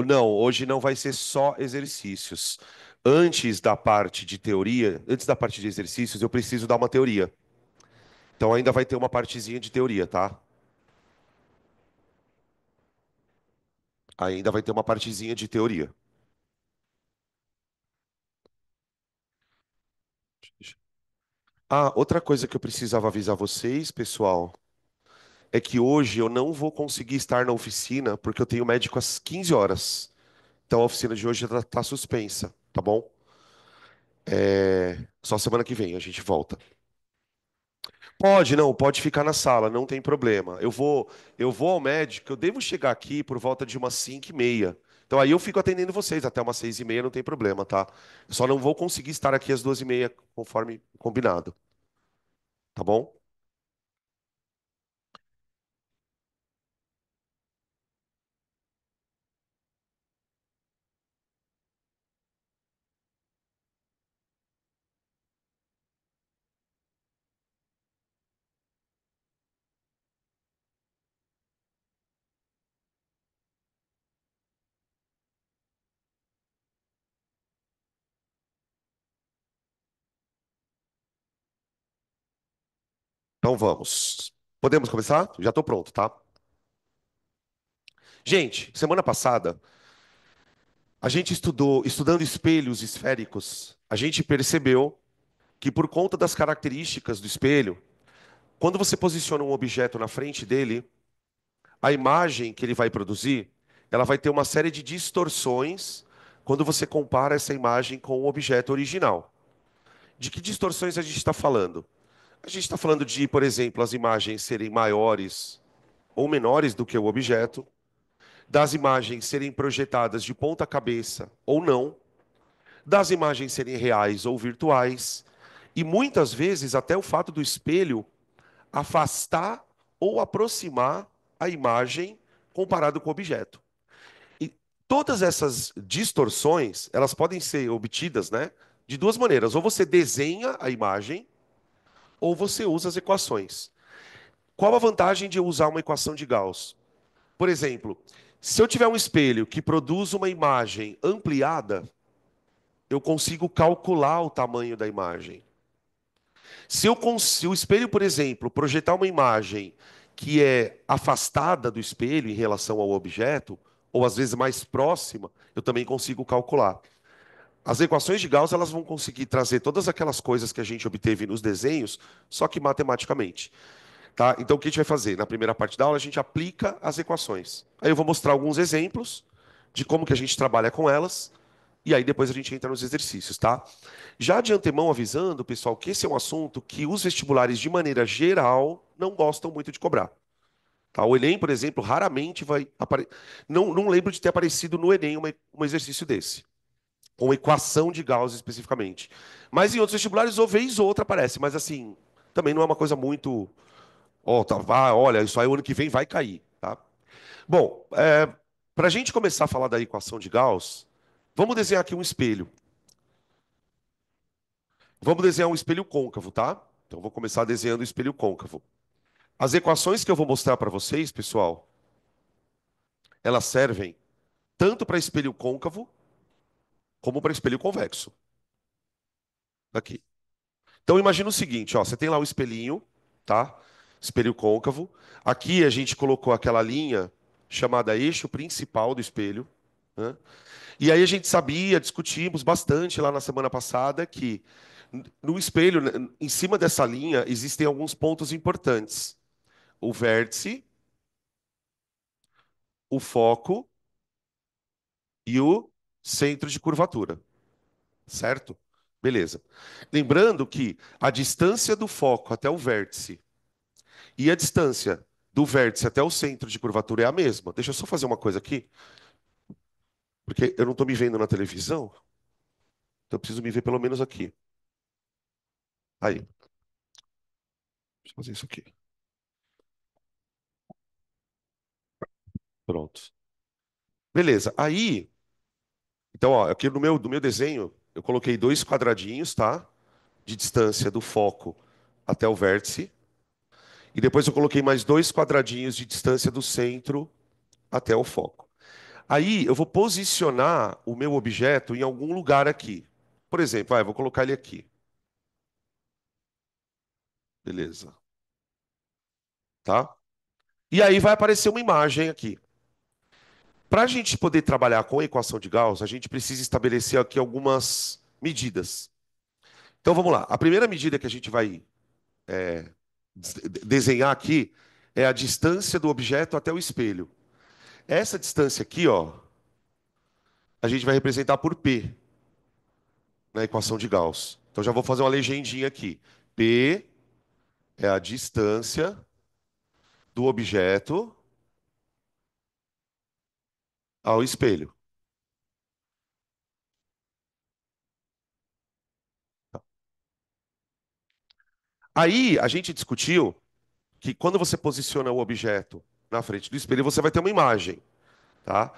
Não, hoje não vai ser só exercícios. Antes da parte de exercícios, eu preciso dar uma teoria. Então ainda vai ter uma partezinha de teoria, tá? Ainda vai ter uma partezinha de teoria. Ah, outra coisa que eu precisava avisar vocês, pessoal, é que hoje eu não vou conseguir estar na oficina porque eu tenho médico às 15 horas. Então a oficina de hoje tá suspensa, tá bom? Só semana que vem a gente volta. Pode, não, pode ficar na sala, não tem problema. Eu vou ao médico, eu devo chegar aqui por volta de umas 5:30. Então aí eu fico atendendo vocês até umas 6:30, não tem problema, tá? Eu só não vou conseguir estar aqui às 2:30, conforme combinado, tá bom? Então vamos. Podemos começar? Já estou pronto, tá? Gente, semana passada a gente estudando espelhos esféricos, a gente percebeu que por conta das características do espelho, quando você posiciona um objeto na frente dele, a imagem que ele vai produzir, ela vai ter uma série de distorções quando você compara essa imagem com o objeto original. De que distorções a gente está falando? A gente está falando de, por exemplo, as imagens serem maiores ou menores do que o objeto, das imagens serem projetadas de ponta cabeça ou não, das imagens serem reais ou virtuais, e muitas vezes até o fato do espelho afastar ou aproximar a imagem comparado com o objeto. E todas essas distorções, elas podem ser obtidas, né, de duas maneiras. Ou você desenha a imagem, ou você usa as equações. Qual a vantagem de eu usar uma equação de Gauss? Por exemplo, se eu tiver um espelho que produz uma imagem ampliada, eu consigo calcular o tamanho da imagem. Se o espelho, por exemplo, projetar uma imagem que é afastada do espelho em relação ao objeto, ou às vezes mais próxima, eu também consigo calcular. As equações de Gauss elas vão conseguir trazer todas aquelas coisas que a gente obteve nos desenhos, só que matematicamente. Tá? Então, o que a gente vai fazer? Na primeira parte da aula, a gente aplica as equações. Aí eu vou mostrar alguns exemplos de como que a gente trabalha com elas, e aí depois a gente entra nos exercícios, tá? Já de antemão avisando, pessoal, que esse é um assunto que os vestibulares, de maneira geral, não gostam muito de cobrar. Tá? O Enem, por exemplo, raramente vai aparecer. Não lembro de ter aparecido no Enem um exercício desse, com equação de Gauss especificamente. Mas em outros vestibulares, ou vez ou outra aparece, mas assim, também não é uma coisa muito. Ó, tá, olha, isso aí o ano que vem vai cair, tá? Bom, para a gente começar a falar da equação de Gauss, vamos desenhar aqui um espelho. Vamos desenhar um espelho côncavo, tá? Então, vou começar desenhando o espelho côncavo. As equações que eu vou mostrar para vocês, pessoal, elas servem tanto para espelho côncavo como para espelho convexo. Aqui. Então, imagina o seguinte, ó, você tem lá o espelhinho, tá? Espelho côncavo. Aqui a gente colocou aquela linha chamada eixo principal do espelho, né? E aí a gente sabia, discutimos bastante lá na semana passada que no espelho, né, em cima dessa linha, existem alguns pontos importantes. O vértice, o foco e o centro de curvatura, certo? Beleza. Lembrando que a distância do foco até o vértice e a distância do vértice até o centro de curvatura é a mesma. Deixa eu só fazer uma coisa aqui, porque eu não estou me vendo na televisão, então eu preciso me ver pelo menos aqui. Aí, deixa eu fazer isso aqui. Pronto. Beleza. Aí, então, ó, aqui no meu desenho, eu coloquei dois quadradinhos, tá? De distância do foco até o vértice. E depois eu coloquei mais dois quadradinhos de distância do centro até o foco. Aí eu vou posicionar o meu objeto em algum lugar aqui. Por exemplo, vou colocar ele aqui. Beleza. Tá? E aí vai aparecer uma imagem aqui. Para a gente poder trabalhar com a equação de Gauss, a gente precisa estabelecer aqui algumas medidas. Então vamos lá. A primeira medida que a gente vai desenhar aqui é a distância do objeto até o espelho. Essa distância aqui, ó, a gente vai representar por P na equação de Gauss. Então já vou fazer uma legendinha aqui. P é a distância do objeto ao espelho. Aí a gente discutiu que quando você posiciona o objeto na frente do espelho, você vai ter uma imagem, tá?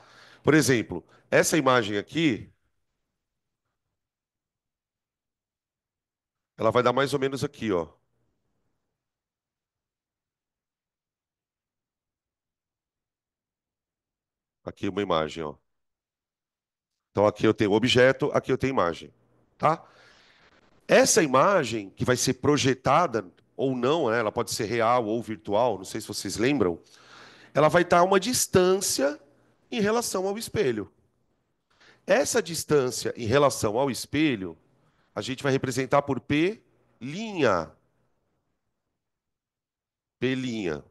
Por exemplo, essa imagem aqui, ela vai dar mais ou menos aqui, ó. Aqui uma imagem, ó. Então aqui eu tenho o objeto, aqui eu tenho a imagem, tá? Essa imagem que vai ser projetada ou não, né? Ela pode ser real ou virtual, não sei se vocês lembram, ela vai estar a uma distância em relação ao espelho. Essa distância em relação ao espelho, a gente vai representar por P linha. P linha.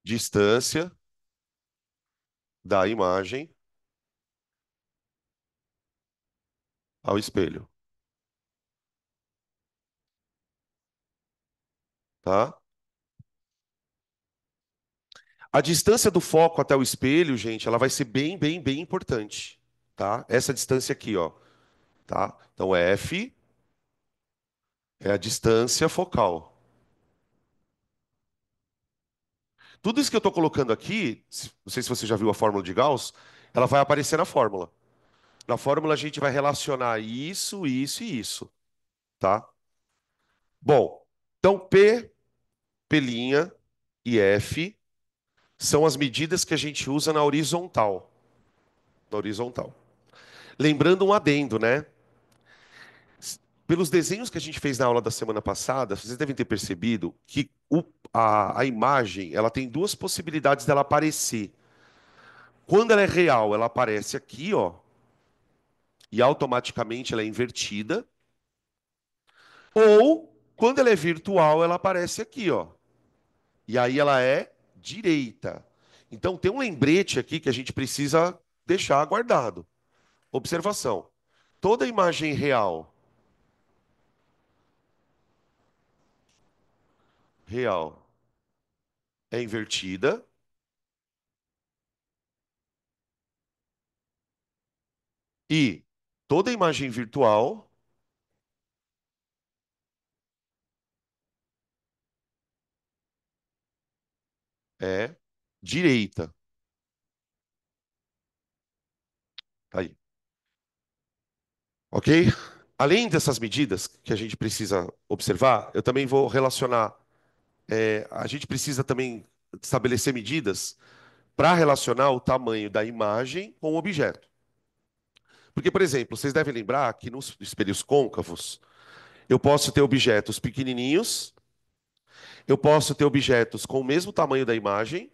Distância da imagem ao espelho, tá? A distância do foco até o espelho, gente, ela vai ser bem, bem, bem importante, tá? Essa distância aqui, ó, tá? Então F é a distância focal. Tudo isso que eu estou colocando aqui, não sei se você já viu a fórmula de Gauss, ela vai aparecer na fórmula. Na fórmula a gente vai relacionar isso, isso e isso, tá? Bom, então P' e F são as medidas que a gente usa na horizontal. Na horizontal. Lembrando um adendo, né? Pelos desenhos que a gente fez na aula da semana passada, vocês devem ter percebido que a imagem ela tem duas possibilidades dela aparecer. Quando ela é real, ela aparece aqui, ó, e automaticamente ela é invertida. Ou quando ela é virtual, ela aparece aqui, ó, e aí ela é direita. Então tem um lembrete aqui que a gente precisa deixar guardado. Observação: toda imagem real é invertida e toda imagem virtual é direita. Tá aí, ok? Além dessas medidas que a gente precisa observar, eu também vou relacionar. A gente precisa também estabelecer medidas para relacionar o tamanho da imagem com o objeto. Porque, por exemplo, vocês devem lembrar que nos espelhos côncavos eu posso ter objetos pequenininhos, eu posso ter objetos com o mesmo tamanho da imagem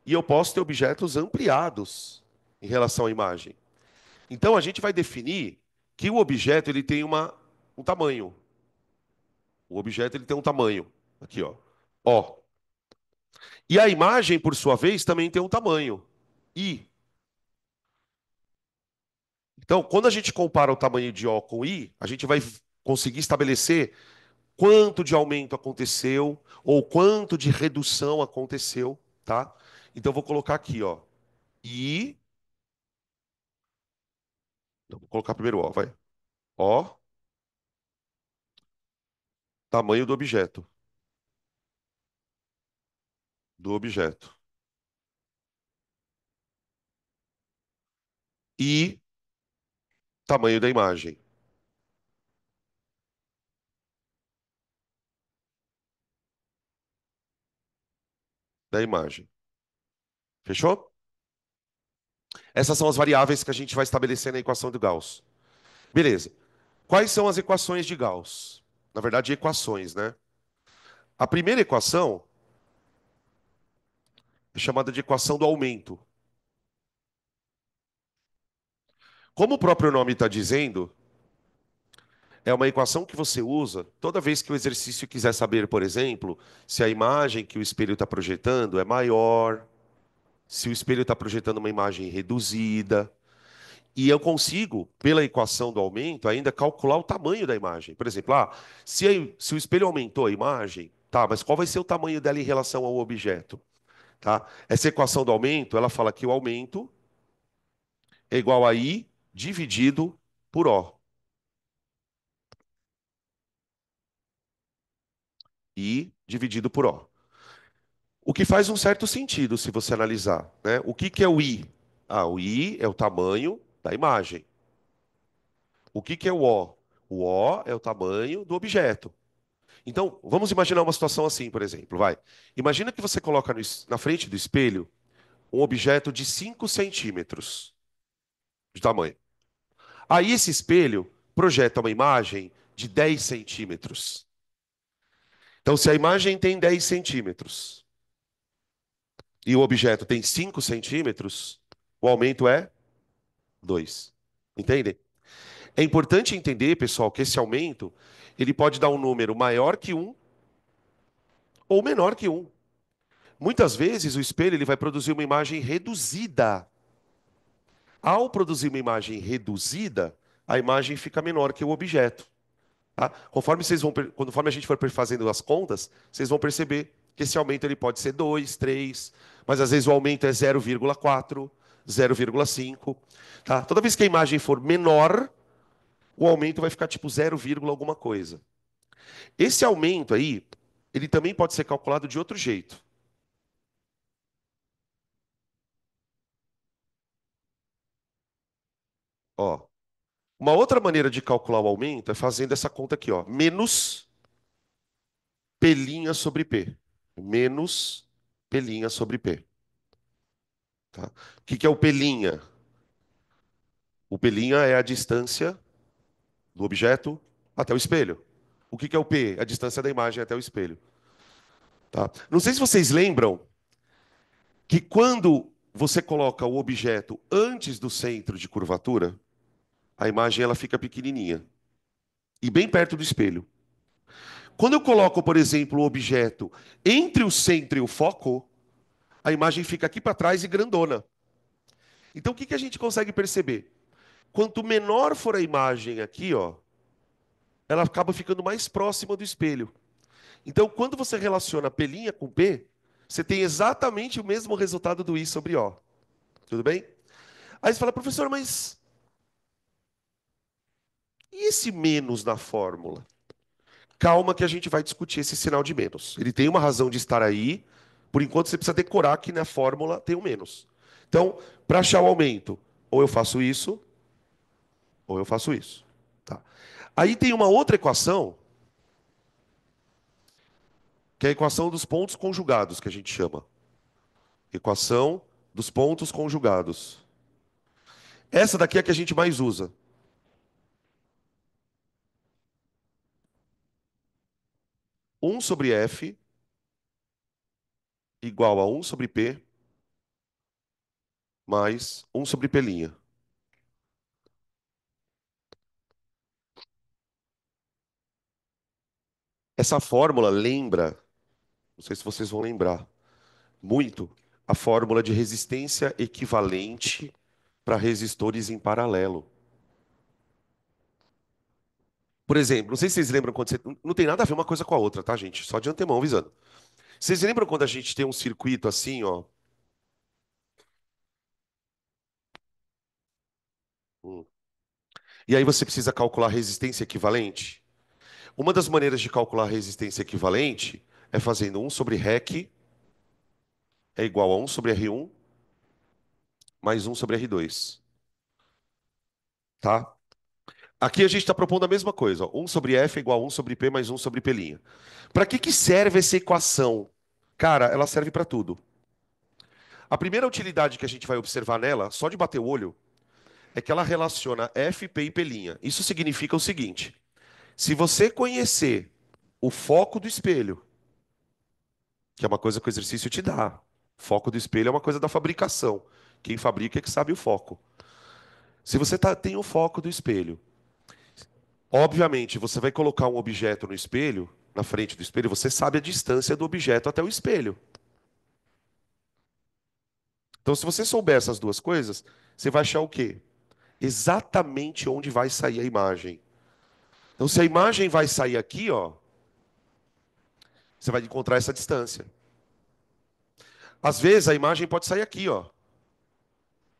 e eu posso ter objetos ampliados em relação à imagem. Então a gente vai definir que o objeto ele tem um tamanho. O objeto ele tem um tamanho. Aqui, ó. Ó. E a imagem, por sua vez, também tem um tamanho. I. Então, quando a gente compara o tamanho de O com I, a gente vai conseguir estabelecer quanto de aumento aconteceu ou quanto de redução aconteceu, tá? Então, eu vou colocar aqui, ó. I. Não, vou colocar primeiro O, vai. O, tamanho do objeto. Do objeto. I, tamanho da imagem. da imagem. Fechou? Essas são as variáveis que a gente vai estabelecer na equação de Gauss. Beleza. Quais são as equações de Gauss? Na verdade, equações, né? A primeira equação é chamada de equação do aumento. Como o próprio nome está dizendo, é uma equação que você usa toda vez que o exercício quiser saber, por exemplo, se a imagem que o espelho está projetando é maior, se o espelho está projetando uma imagem reduzida. E eu consigo, pela equação do aumento, ainda calcular o tamanho da imagem. Por exemplo, se o espelho aumentou a imagem, tá, mas qual vai ser o tamanho dela em relação ao objeto? Tá? Essa equação do aumento, ela fala que o aumento é igual a I dividido por O. I dividido por O. O que faz um certo sentido se você analisar, né? O que é o I? O I é o tamanho da imagem. O que é o O? O O é o tamanho do objeto. Então, vamos imaginar uma situação assim, por exemplo, vai. Imagina que você coloca na frente do espelho um objeto de 5 centímetros de tamanho. Aí esse espelho projeta uma imagem de 10 centímetros. Então, se a imagem tem 10 centímetros e o objeto tem 5 centímetros, o aumento é 2. Entendem? É importante entender, pessoal, que esse aumento ele pode dar um número maior que um ou menor que um. Muitas vezes o espelho ele vai produzir uma imagem reduzida. Ao produzir uma imagem reduzida, a imagem fica menor que o objeto. Tá? Conforme a gente for fazendo as contas, vocês vão perceber que esse aumento ele pode ser 2, 3, mas às vezes o aumento é 0,4, 0,5. Tá? Toda vez que a imagem for menor, o aumento vai ficar tipo 0, alguma coisa. Esse aumento aí, ele também pode ser calculado de outro jeito. Ó, uma outra maneira de calcular o aumento é fazendo essa conta aqui, ó, menos pelinha sobre P. Menos pelinha sobre P. Tá? O que é o pelinha? O pelinha é a distância do objeto até o espelho. O que é o P? A distância da imagem até o espelho. Tá? Não sei se vocês lembram que quando você coloca o objeto antes do centro de curvatura, a imagem ela fica pequenininha e bem perto do espelho. Quando eu coloco, por exemplo, o objeto entre o centro e o foco, a imagem fica aqui para trás e grandona. Então, o que a gente consegue perceber? Quanto menor for a imagem aqui, ó, ela acaba ficando mais próxima do espelho. Então, quando você relaciona pelinha com P, você tem exatamente o mesmo resultado do I sobre O. Tudo bem? Aí você fala, professor, mas e esse menos na fórmula? Calma que a gente vai discutir esse sinal de menos. Ele tem uma razão de estar aí. Por enquanto, você precisa decorar que na fórmula tem um menos. Então, para achar o aumento, ou eu faço isso, ou eu faço isso. Tá? Aí tem uma outra equação, que é a equação dos pontos conjugados, que a gente chama. Equação dos pontos conjugados. Essa daqui é a que a gente mais usa. Um sobre F igual a um sobre P mais um sobre P'. Essa fórmula lembra, não sei se vocês vão lembrar, muito a fórmula de resistência equivalente para resistores em paralelo. Por exemplo, não sei se vocês lembram quando você. Não tem nada a ver uma coisa com a outra, tá, gente? Só de antemão avisando. Vocês lembram quando a gente tem um circuito assim, ó? Hum. E aí você precisa calcular resistência equivalente? Uma das maneiras de calcular resistência equivalente é fazendo 1 sobre REC é igual a 1 sobre R1 mais 1 sobre R2. Tá? Aqui a gente está propondo a mesma coisa. Ó. 1 sobre F é igual a 1 sobre P mais 1 sobre P'. Para que serve essa equação? Cara, ela serve para tudo. A primeira utilidade que a gente vai observar nela, só de bater o olho, é que ela relaciona F, P e P'. Isso significa o seguinte: se você conhecer o foco do espelho, que é uma coisa que o exercício te dá, foco do espelho é uma coisa da fabricação. Quem fabrica é que sabe o foco. Se você tem o foco do espelho, obviamente você vai colocar um objeto no espelho, na frente do espelho, você sabe a distância do objeto até o espelho. Então, se você souber essas duas coisas, você vai achar o quê? Exatamente onde vai sair a imagem. Então, se a imagem vai sair aqui, ó, você vai encontrar essa distância. Às vezes a imagem pode sair aqui, ó.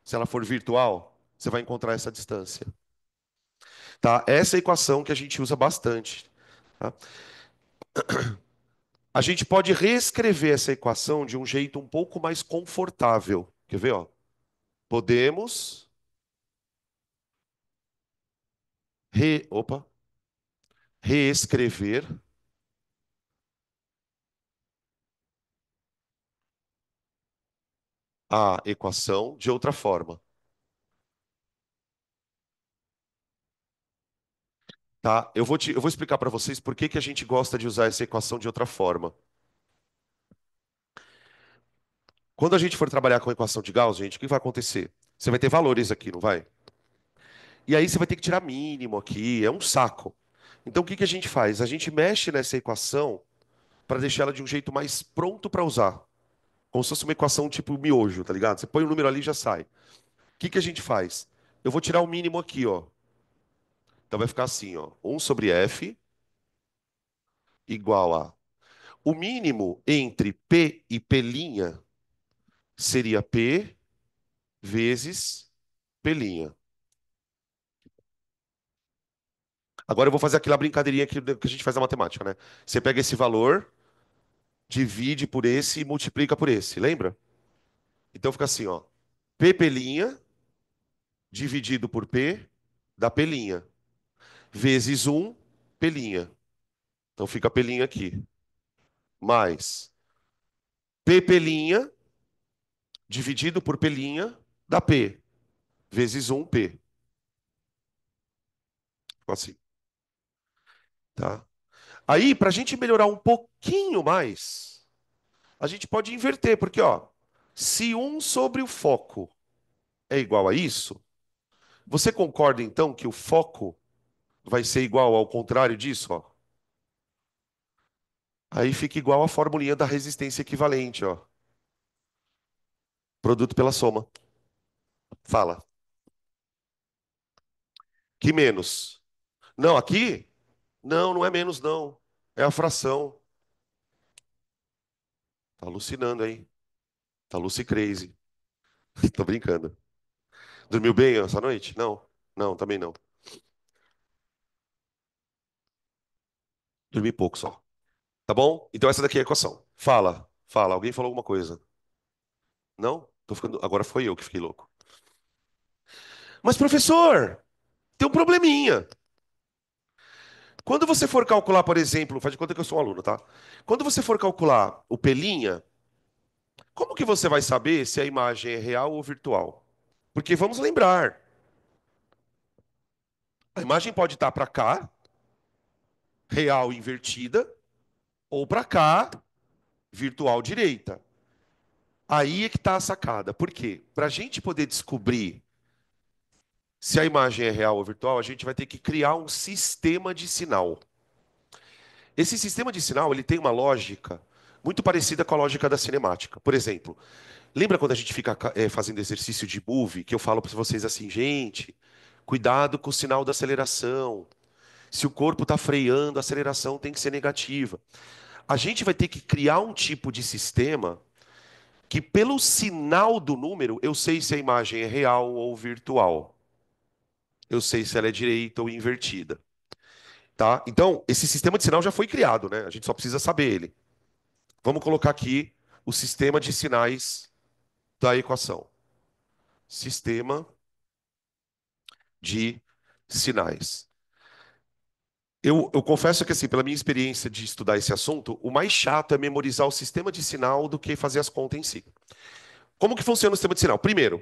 Se ela for virtual, você vai encontrar essa distância. Tá? Essa é a equação que a gente usa bastante. Tá? A gente pode reescrever essa equação de um jeito um pouco mais confortável. Quer ver, ó? Podemos opa, reescrever a equação de outra forma. Tá? Eu vou explicar para vocês por que que a gente gosta de usar essa equação de outra forma. Quando a gente for trabalhar com a equação de Gauss, gente, o que vai acontecer? Você vai ter valores aqui, não vai? E aí você vai ter que tirar mínimo aqui, é um saco. Então o que que a gente faz? A gente mexe nessa equação para deixar ela de um jeito mais pronto para usar. Como se fosse uma equação tipo miojo, tá ligado? Você põe o número ali e já sai. O que que a gente faz? Eu vou tirar o mínimo aqui, ó. Então vai ficar assim, ó. 1/f igual a... O mínimo entre P e P' seria P vezes P'. Agora eu vou fazer aquela brincadeirinha que a gente faz na matemática, né? Você pega esse valor, divide por esse e multiplica por esse, lembra? Então fica assim, ó. P' dividido por P dá P', vezes 1 P'. Então fica P' aqui. Mais P' dividido por P' dá P, vezes 1 P. Ficou assim, tá? Aí, para a gente melhorar um pouquinho mais, a gente pode inverter, porque, ó, se 1 sobre o foco é igual a isso, você concorda então que o foco vai ser igual ao contrário disso, ó? Aí fica igual a formulinha da resistência equivalente, ó. Produto pela soma. Fala. Que menos? Não, aqui? Não, não é menos, não. É a fração. Tá alucinando, hein? Tá Lucy Crazy. Tô brincando. Dormiu bem essa noite? Não. Não, também não. Dormi pouco só. Tá bom? Então essa daqui é a equação. Fala. Fala. Alguém falou alguma coisa? Não? Tô ficando... Agora foi eu que fiquei louco. Mas, professor, tem um probleminha. Quando você for calcular, por exemplo, faz de conta que eu sou um aluno, tá? Quando você for calcular o pelinha, como que você vai saber se a imagem é real ou virtual? Porque vamos lembrar, a imagem pode estar para cá, real invertida, ou para cá, virtual direita. Aí é que está a sacada. Por quê? Para a gente poder descobrir se a imagem é real ou virtual, a gente vai ter que criar um sistema de sinal. Esse sistema de sinal, ele tem uma lógica muito parecida com a lógica da cinemática. Por exemplo, lembra quando a gente fica fazendo exercício de movie, que eu falo para vocês assim, gente, cuidado com o sinal da aceleração. Se o corpo está freando, a aceleração tem que ser negativa. A gente vai ter que criar um tipo de sistema que, pelo sinal do número, eu sei se a imagem é real ou virtual. Eu sei se ela é direita ou invertida. Tá? Então, esse sistema de sinal já foi criado, né? A gente só precisa saber ele. Vamos colocar aqui o sistema de sinais da equação. Sistema de sinais. Eu confesso que, assim, pela minha experiência de estudar esse assunto, o mais chato é memorizar o sistema de sinal do que fazer as contas em si. Como que funciona o sistema de sinal? Primeiro,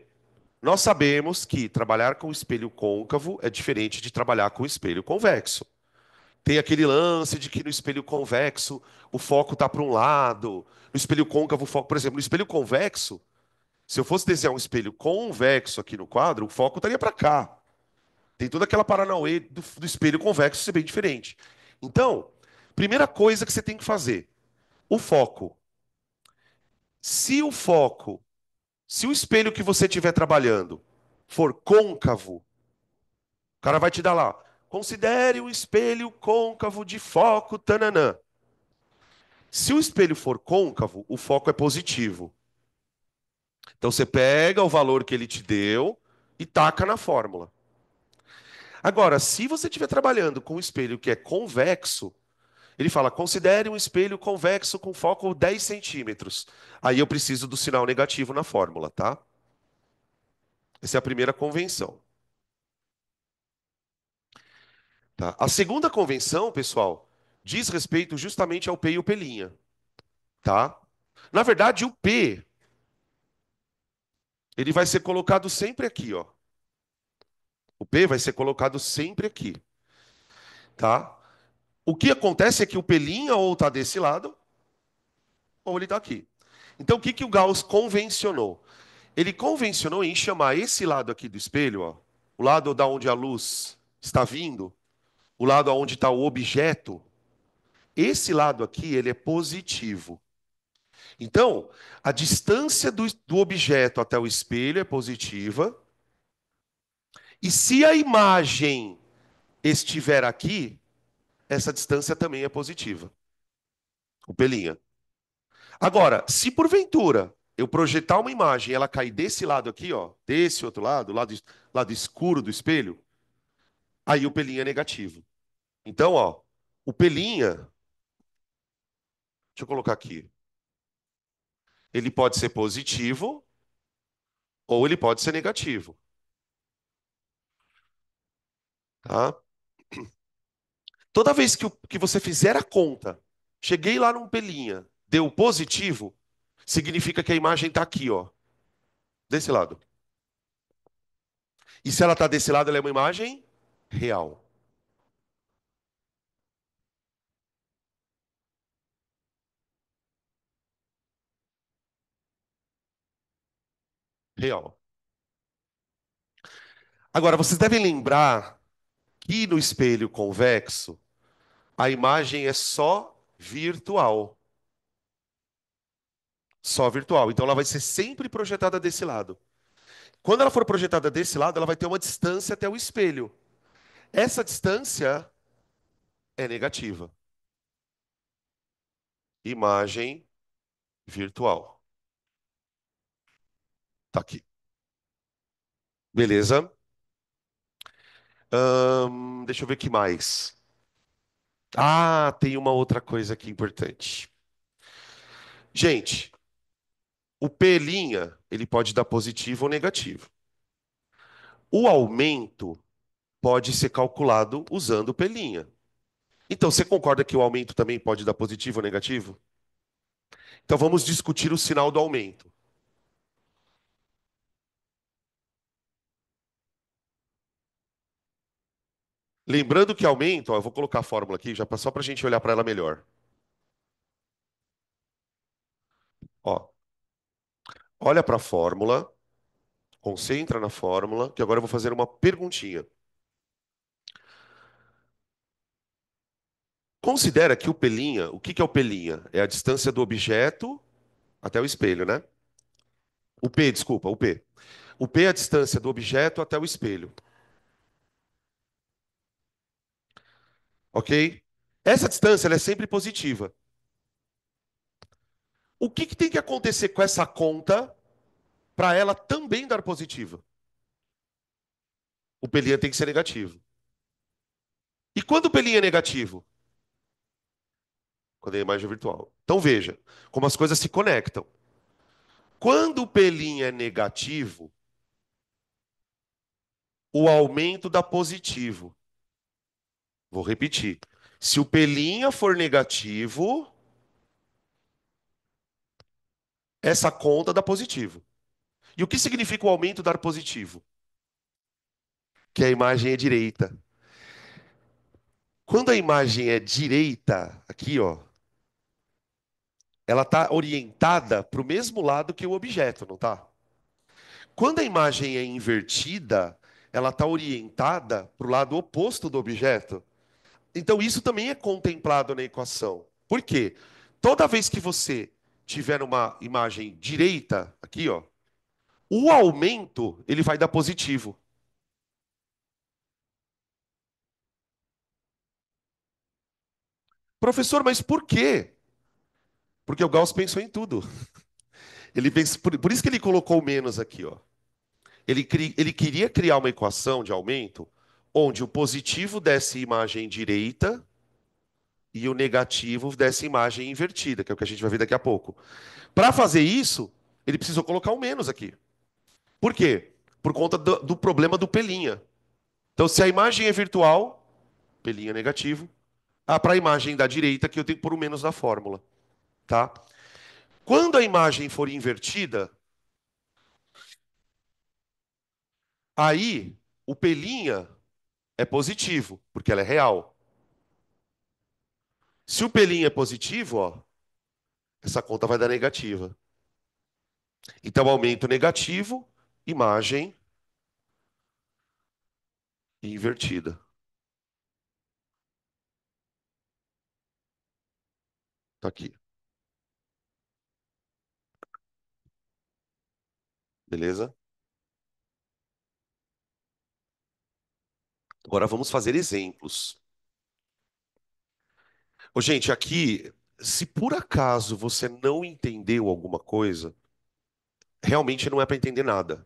nós sabemos que trabalhar com espelho côncavo é diferente de trabalhar com espelho convexo. Tem aquele lance de que no espelho convexo o foco está para um lado, no espelho côncavo o foco, por exemplo, no espelho convexo, se eu fosse desenhar um espelho convexo aqui no quadro, o foco estaria para cá. Tem toda aquela paranauê do espelho convexo ser bem diferente. Então, primeira coisa que você tem que fazer, o foco. Se o foco, se o espelho que você estiver trabalhando for côncavo, o cara vai te dar lá. Considere um espelho côncavo de foco, tananã. Se o espelho for côncavo, o foco é positivo. Então você pega o valor que ele te deu e taca na fórmula. Agora, se você estiver trabalhando com um espelho que é convexo, ele fala: considere um espelho convexo com foco 10 centímetros. Aí eu preciso do sinal negativo na fórmula, tá? Essa é a primeira convenção. Tá? A segunda convenção, pessoal, diz respeito justamente ao P e o P'Inha, tá? Na verdade, o P, ele vai ser colocado sempre aqui, ó. O P vai ser colocado sempre aqui, tá? O que acontece é que o P'Inha ou está desse lado, ou ele está aqui. Então, o que que o Gauss convencionou? Ele convencionou em chamar esse lado aqui do espelho, ó, o lado da onde a luz está vindo, o lado onde está o objeto, esse lado aqui, ele é positivo. Então, a distância do objeto até o espelho é positiva. E se a imagem estiver aqui, essa distância também é positiva. O pelinha. Agora, se porventura eu projetar uma imagem e ela cair desse lado aqui, ó, desse outro lado, lado escuro do espelho, aí o pelinha é negativo. Então, ó, o pelinha, deixa eu colocar aqui, ele pode ser positivo ou ele pode ser negativo, tá? Toda vez que você fizer a conta, cheguei lá num pelinha, deu positivo, significa que a imagem está aqui, ó, desse lado. E se ela está desse lado, ela é uma imagem real. Real. Agora, vocês devem lembrar que no espelho convexo, a imagem é só virtual. Só virtual. Então, ela vai ser sempre projetada desse lado. Quando ela for projetada desse lado, ela vai ter uma distância até o espelho. Essa distância é negativa. Imagem virtual. Tá aqui. Beleza? Deixa eu ver o que mais. Ah, tem uma outra coisa aqui importante. Gente, o P', ele pode dar positivo ou negativo. O aumento pode ser calculado usando o P'. Então, você concorda que o aumento também pode dar positivo ou negativo? Então, vamos discutir o sinal do aumento. Lembrando que aumento, ó, eu vou colocar a fórmula aqui, já só para a gente olhar para ela melhor. Ó, olha para a fórmula, concentra na fórmula, que agora eu vou fazer uma perguntinha. Considera que o pelinha, o que que é o pelinha? É a distância do objeto até o espelho, né? O P, desculpa, o P. O P é a distância do objeto até o espelho, ok? Essa distância ela é sempre positiva. O que que tem que acontecer com essa conta para ela também dar positiva? O pelinha tem que ser negativo. E quando o pelinha é negativo? Quando a imagem é virtual. Então veja como as coisas se conectam. Quando o pelinha é negativo, o aumento dá positivo. Vou repetir. Se o pelinha for negativo, essa conta dá positivo. E o que significa o aumento dar positivo? Que a imagem é direita. Quando a imagem é direita, aqui, ó, ela está orientada para o mesmo lado que o objeto, não está? Quando a imagem é invertida, ela está orientada para o lado oposto do objeto. Então, isso também é contemplado na equação. Por quê? Toda vez que você tiver uma imagem direita, aqui, ó, o aumento ele vai dar positivo. Professor, mas por quê? Porque o Gauss pensou em tudo. Ele pensa, por isso que ele colocou o menos aqui, ó. Ele queria criar uma equação de aumento onde o positivo desse imagem direita e o negativo desse imagem invertida, que é o que a gente vai ver daqui a pouco. Para fazer isso, ele precisou colocar um menos aqui. Por quê? Por conta do problema do pelinha. Então, se a imagem é virtual, pelinha negativo. Ah, para a imagem da direita, que eu tenho que pôr o menos na fórmula. Tá? Quando a imagem for invertida, aí o pelinha é positivo, porque ela é real. Se o pelinha é positivo, ó, essa conta vai dar negativa. Então, aumento negativo, imagem invertida. Tá aqui, beleza? Agora vamos fazer exemplos. Ô, gente, aqui, se por acaso você não entendeu alguma coisa, realmente não é para entender nada.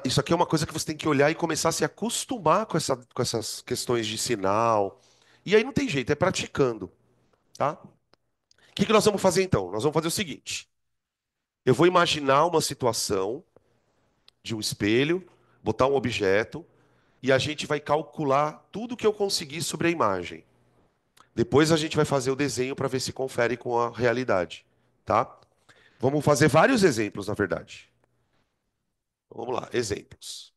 Isso aqui é uma coisa que você tem que olhar e começar a se acostumar com essas questões de sinal. E aí não tem jeito, é praticando, tá? O que que nós vamos fazer então? Nós vamos fazer o seguinte: eu vou imaginar uma situação de um espelho, botar um objeto e a gente vai calcular tudo que eu conseguir sobre a imagem. Depois a gente vai fazer o desenho para ver se confere com a realidade, tá? Vamos fazer vários exemplos, na verdade. Vamos lá, exemplos.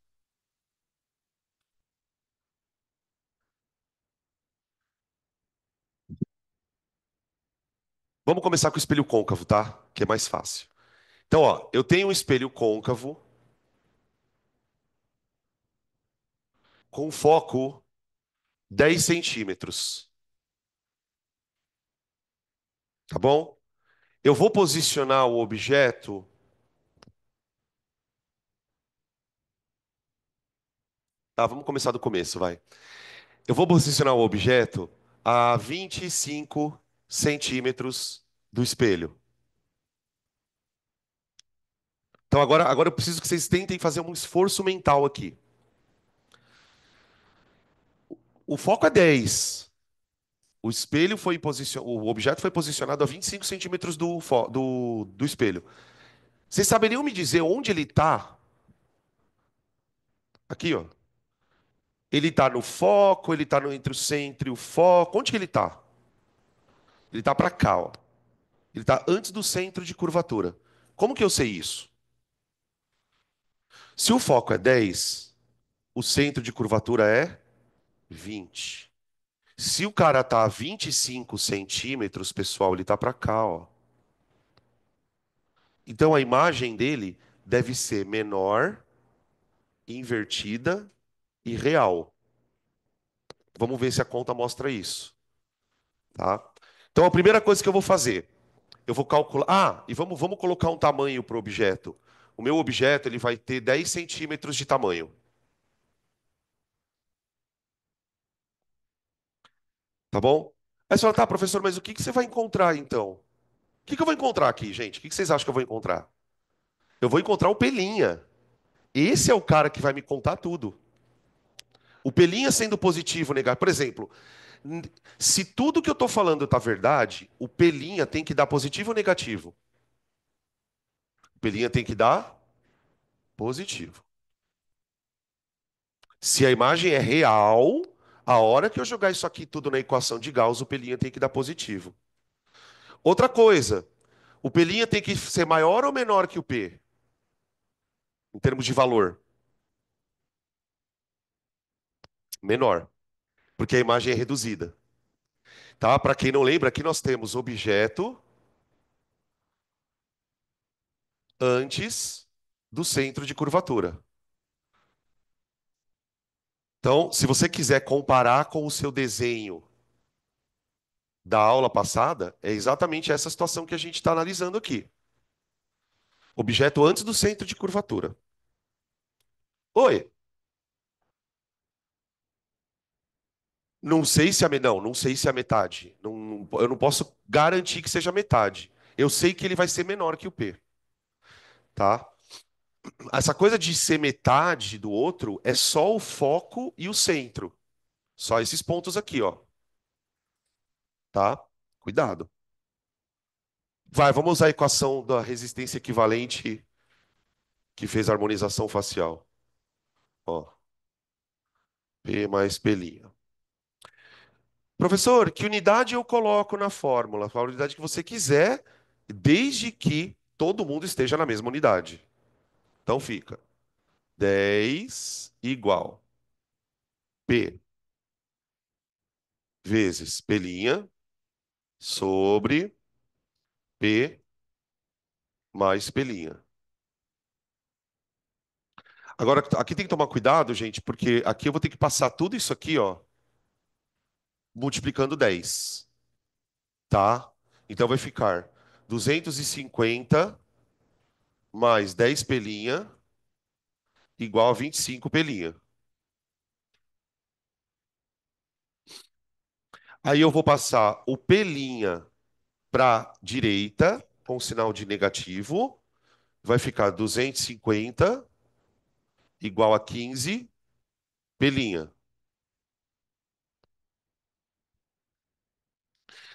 Vamos começar com o espelho côncavo, tá? Que é mais fácil. Então, ó, eu tenho um espelho côncavo com foco 10 centímetros, tá bom? Eu vou posicionar o objeto. Tá, vamos começar do começo, vai. Eu vou posicionar o objeto a 25 centímetros do espelho. Então agora eu preciso que vocês tentem fazer um esforço mental aqui. O foco é 10. O objeto foi posicionado a 25 centímetros do espelho. Vocês saberiam me dizer onde ele está? Aqui, ó. Ele está no foco, ele está entre o centro e o foco. Onde que ele está? Ele está para cá, ó. Ele está antes do centro de curvatura. Como que eu sei isso? Se o foco é 10, o centro de curvatura é 20. Se o cara está a 25 centímetros, pessoal, ele está para cá, ó. Então a imagem dele deve ser menor, invertida e real. Vamos ver se a conta mostra isso, tá? Então a primeira coisa que eu vou fazer, eu vou calcular. Ah, e vamos colocar um tamanho para o objeto. O meu objeto ele vai ter 10 centímetros de tamanho, tá bom? Aí você fala, tá, professor, mas o que que você vai encontrar então? O que que eu vou encontrar aqui, gente? O que que vocês acham que eu vou encontrar? Eu vou encontrar o Pelinha. Esse é o cara que vai me contar tudo. O Pelinha sendo positivo, negativo. Por exemplo, se tudo que eu estou falando está verdade, o Pelinha tem que dar positivo ou negativo? O Pelinha tem que dar positivo. Se a imagem é real, A hora que eu jogar isso aqui tudo na equação de Gauss, o Pelinha tem que dar positivo. Outra coisa, o Pelinha tem que ser maior ou menor que o P, em termos de valor? Menor, porque a imagem é reduzida. Tá? Para quem não lembra, aqui nós temos objeto antes do centro de curvatura. Então, se você quiser comparar com o seu desenho da aula passada, é exatamente essa situação que a gente está analisando aqui. Objeto antes do centro de curvatura. Oi, não sei se é a metade. Eu não posso garantir que seja metade. Eu sei que ele vai ser menor que o P, tá? Essa coisa de ser metade do outro é só o foco e o centro. Só esses pontos aqui, ó, tá? Cuidado. Vai, vamos usar a equação da resistência equivalente que fez a harmonização facial. Ó, P mais P'. Professor, que unidade eu coloco na fórmula? A unidade que você quiser, desde que todo mundo esteja na mesma unidade. Então fica 10 igual P vezes P' sobre P mais P'. Agora, aqui tem que tomar cuidado, gente, porque aqui eu vou ter que passar tudo isso aqui, ó, multiplicando 10, tá? Então vai ficar 250 mais 10 P' igual a 25 P'. Aí eu vou passar o P' para direita, com sinal de negativo, vai ficar 250 igual a 15 P'.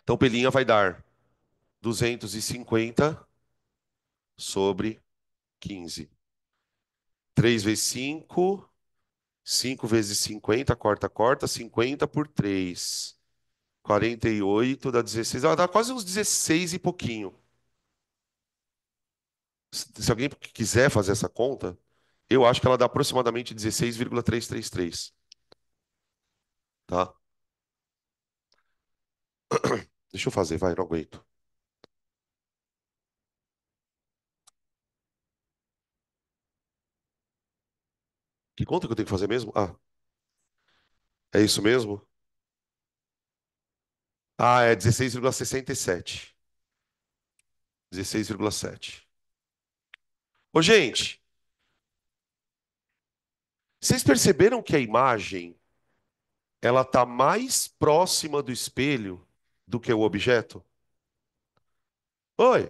Então P' vai dar 250 sobre 15. 3 vezes 5, 5 vezes 50, corta, corta, 50 por 3. 48 dá 16. Ah, dá quase uns 16 e pouquinho. Se alguém quiser fazer essa conta, eu acho que ela dá aproximadamente 16,333, tá? Deixa eu fazer, vai, não aguento. Que conta que eu tenho que fazer mesmo? Ah, é isso mesmo? Ah, é 16,67. 16,7. Ô, gente, vocês perceberam que a imagem ela está mais próxima do espelho do que o objeto? Oi,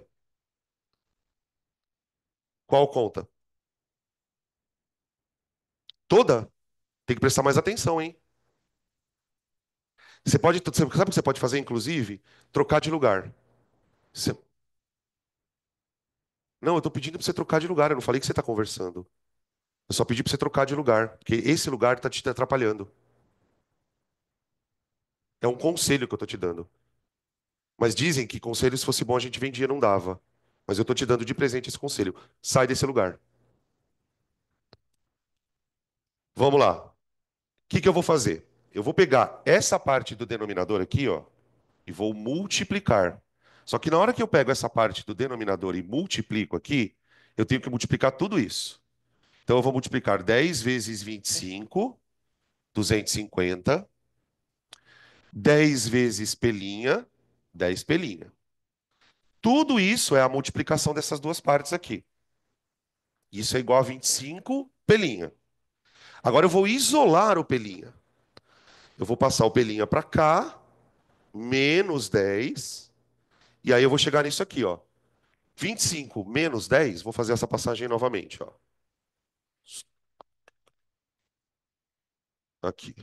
qual conta? Toda? Tem que prestar mais atenção, hein? Você pode, sabe o que você pode fazer, inclusive? Trocar de lugar. Você- Não, eu tô pedindo pra você trocar de lugar. Eu não falei que você tá conversando. Eu só pedi pra você trocar de lugar, porque esse lugar tá te atrapalhando. É um conselho que eu tô te dando. Mas dizem que conselho, se fosse bom, a gente vendia, não dava. Mas eu tô te dando de presente esse conselho. Sai desse lugar. Vamos lá. O que que eu vou fazer? Eu vou pegar essa parte do denominador aqui, ó, e vou multiplicar. Só que na hora que eu pego essa parte do denominador e multiplico aqui, eu tenho que multiplicar tudo isso. Então eu vou multiplicar 10 vezes 25, 250. 10 vezes pelinha, 10 pelinha. Tudo isso é a multiplicação dessas duas partes aqui. Isso é igual a 25 pelinha. Agora eu vou isolar o pelinha. Eu vou passar o pelinha para cá, menos 10. E aí eu vou chegar nisso aqui, ó. 25 menos 10, vou fazer essa passagem novamente, ó. Aqui.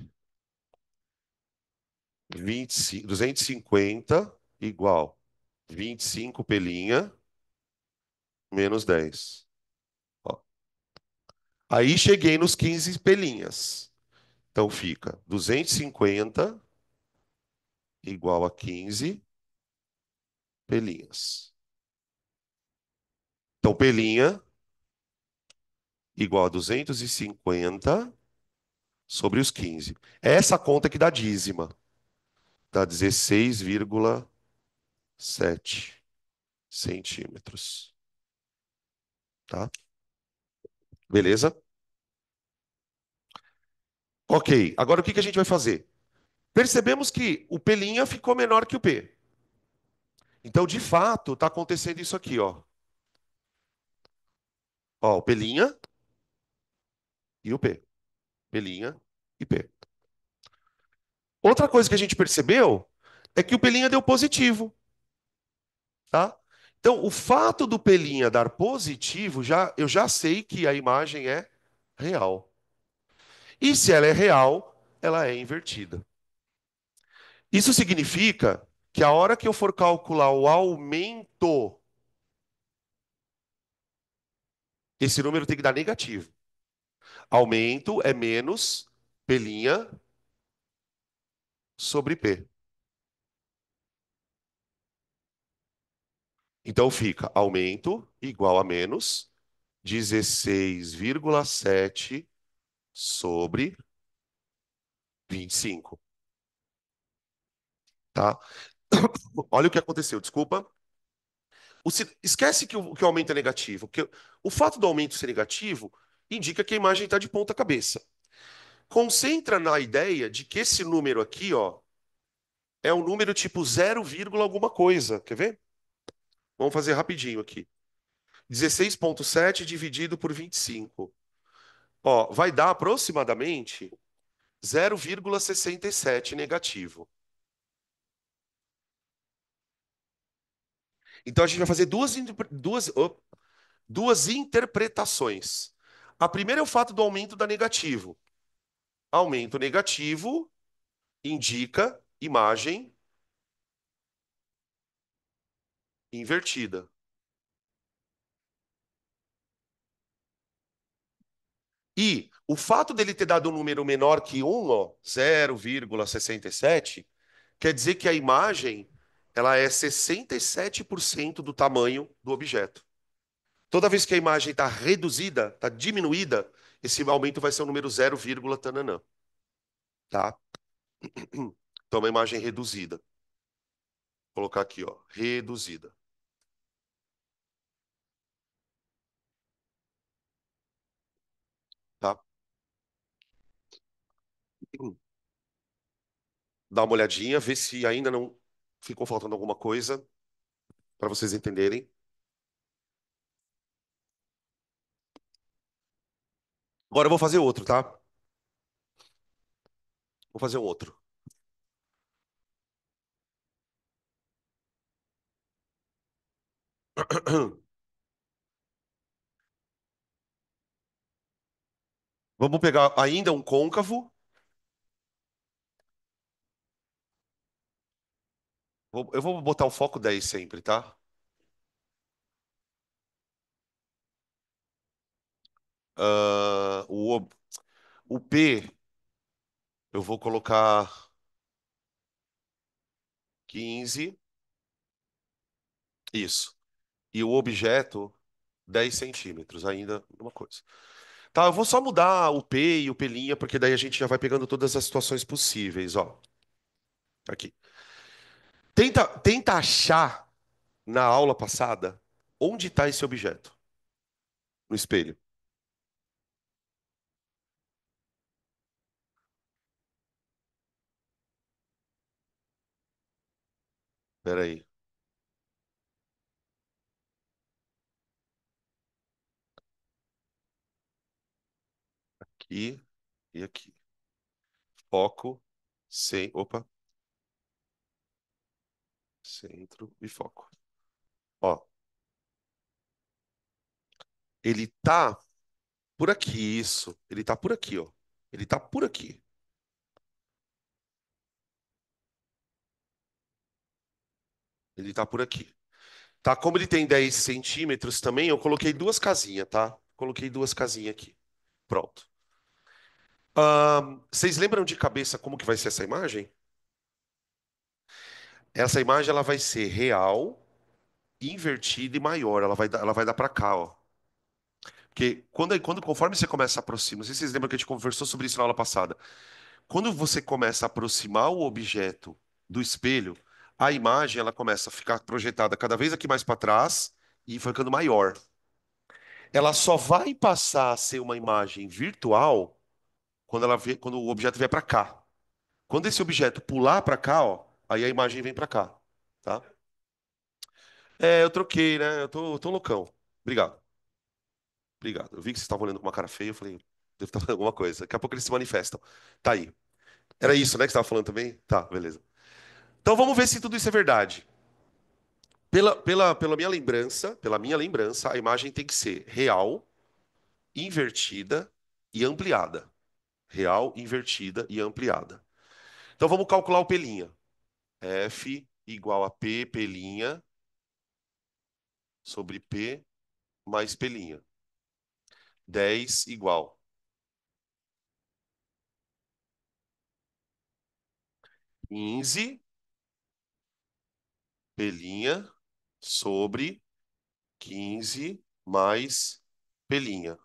25, 250 igual 25 pelinha menos 10. Ó. Aí cheguei nos 15 pelinhas. Então fica 250 igual a 15 pelinhas. Então, pelinha igual a 250 sobre os 15. É essa conta que dá dízima. Dá 16,7 centímetros. Tá? Beleza? Ok. Agora o que que a gente vai fazer? Percebemos que o pelinha ficou menor que o P. Então, de fato, está acontecendo isso aqui, ó. Ó, o pelinha e o P. Pelinha e P. Outra coisa que a gente percebeu é que o pelinha deu positivo, tá? Então, o fato do pelinha dar positivo, eu já sei que a imagem é real. E se ela é real, ela é invertida. Isso significa que a hora que eu for calcular o aumento, esse número tem que dar negativo. Aumento é menos pelinha sobre P. Então fica aumento igual a menos 16,7 sobre 25, tá? Olha o que aconteceu, desculpa. Esquece que o aumento é negativo, porque o fato do aumento ser negativo indica que a imagem está de ponta cabeça. Concentra na ideia de que esse número aqui, ó, é um número tipo 0, alguma coisa. Quer ver? Vamos fazer rapidinho aqui. 16,7 dividido por 25. Ó, vai dar aproximadamente 0,67 negativo. Então a gente vai fazer duas interpretações. A primeira é o fato do aumento da negativo. Aumento negativo indica imagem invertida. E o fato dele ter dado um número menor que 1, ó, 0,67, quer dizer que a imagem ela é 67% do tamanho do objeto. Toda vez que a imagem está reduzida, está diminuída, esse aumento vai ser o número 0, tananã, tá? Então, uma imagem reduzida. Vou colocar aqui, ó, reduzida, tá? Dá uma olhadinha, vê se ainda não ficou faltando alguma coisa para vocês entenderem. Agora eu vou fazer outro, tá? Vou fazer um outro. Vamos pegar ainda um côncavo. Eu vou botar o foco 10 sempre, tá? Ah, o P eu vou colocar 15. Isso. E o objeto 10 centímetros, ainda uma coisa. Tá, eu vou só mudar o P e o P'inha, porque daí a gente já vai pegando todas as situações possíveis, ó. Aqui. Tenta achar na aula passada onde está esse objeto no espelho. Espera aí. Aqui e aqui. Foco, opa, centro e foco. Ó, ele tá por aqui, isso. Ele tá por aqui, ó. Ele tá por aqui. Ele tá por aqui. Tá, como ele tem 10 centímetros também, eu coloquei duas casinhas, tá? Coloquei duas casinhas aqui. Pronto. Vocês lembram de cabeça como que vai ser essa imagem? Essa imagem ela vai ser real, invertida e maior. Ela vai dar para cá, ó. Porque conforme você começa a aproximar, não sei se vocês lembram que a gente conversou sobre isso na aula passada. Quando você começa a aproximar o objeto do espelho, a imagem ela começa a ficar projetada cada vez aqui mais para trás e ficando maior. Ela só vai passar a ser uma imagem virtual quando o objeto vier para cá. Quando esse objeto pular para cá, ó, aí a imagem vem para cá, tá? É, eu troquei, né? Eu tô loucão. Obrigado, obrigado. Eu vi que vocês estavam olhando com uma cara feia, eu falei, deve estar fazendo alguma coisa. Daqui a pouco eles se manifestam. Tá aí. Era isso, né, que você estava falando também? Tá, beleza. Então vamos ver se tudo isso é verdade. Pela minha lembrança, a imagem tem que ser real, invertida e ampliada. Real, invertida e ampliada. Então vamos calcular o pelinha. F igual a P pelinha sobre P mais pelinha. 10 igual 15 pelinha sobre 15 mais pelinha.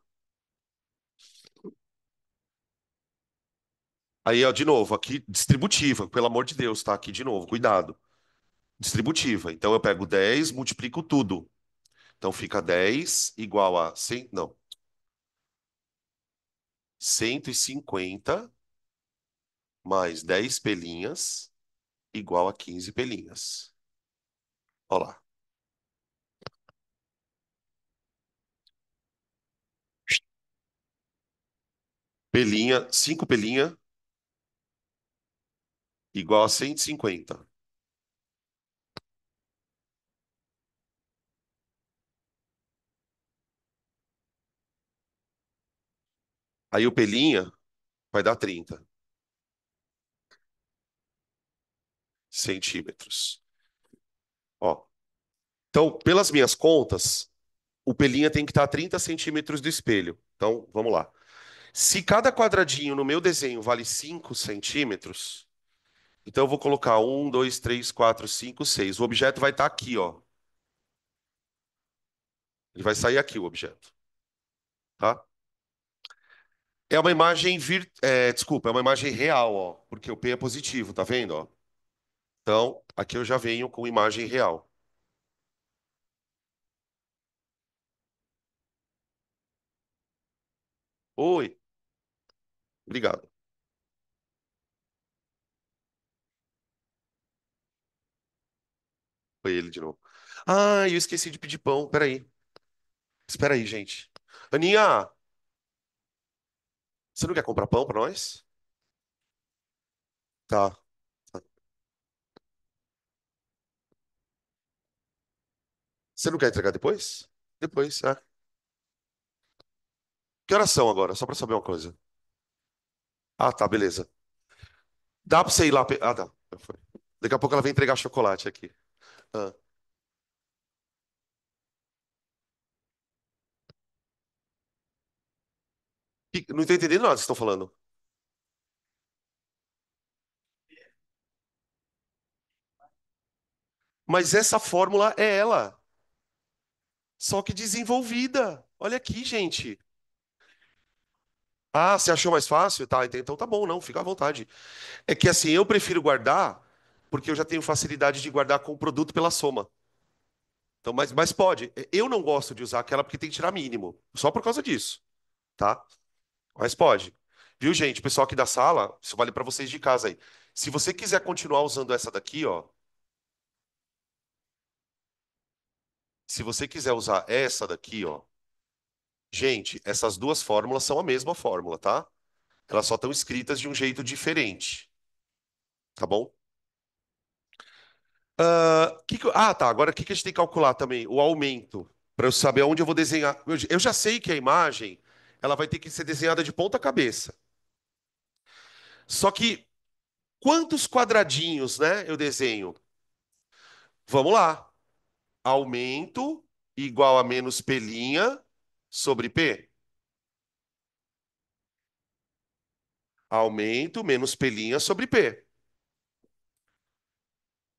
Aí, ó, de novo, aqui distributiva, pelo amor de Deus, tá? Aqui de novo, cuidado. Distributiva. Então eu pego 10, multiplico tudo. Então fica 10 igual a 100, não, 150 mais 10 pelinhas igual a 15 pelinhas. Olha lá. Pelinha, 5 pelinha igual a 150. Aí o pelinha vai dar 30 centímetros. Ó. Então, pelas minhas contas, o pelinha tem que estar a 30 centímetros do espelho. Então, vamos lá. Se cada quadradinho no meu desenho vale 5 centímetros, então eu vou colocar um, 2, 3, 4, 5, 6. O objeto vai estar aqui, ó. Ele vai sair aqui, o objeto, tá? É uma imagem desculpa, é uma imagem real, ó, porque o P é positivo, tá vendo, ó? Então, aqui eu já venho com imagem real. Oi, obrigado. Foi ele de novo. Ah, eu esqueci de pedir pão. Peraí. Espera aí, gente. Aninha, você não quer comprar pão pra nós? Tá. Tá. Você não quer entregar depois? Depois, é. Que horas são agora? Só pra saber uma coisa. Ah, tá, beleza. Dá pra você ir lá. Ah, tá. Já foi. Daqui a pouco ela vem entregar chocolate aqui. Ah. Não tô entendendo nada que vocês estão falando. Mas essa fórmula é ela, só que desenvolvida. Olha aqui, gente. Ah, você achou mais fácil? Tá, então tá bom, não, fica à vontade. É que assim, eu prefiro guardar porque eu já tenho facilidade de guardar com o produto pela soma. Então, mas pode. Eu não gosto de usar aquela porque tem que tirar mínimo, só por causa disso, tá? Mas pode. Viu, gente? Pessoal aqui da sala, isso vale para vocês de casa aí. Se você quiser continuar usando essa daqui, ó, se você quiser usar essa daqui, ó, gente, essas duas fórmulas são a mesma fórmula, tá? Elas só estão escritas de um jeito diferente, tá bom? Tá. Agora o que que a gente tem que calcular também? O aumento, para eu saber onde eu vou desenhar. Eu já sei que a imagem ela vai ter que ser desenhada de ponta cabeça. Só que quantos quadradinhos, né, eu desenho? Vamos lá. Aumento igual a menos P' sobre P. Aumento menos pelinha sobre P.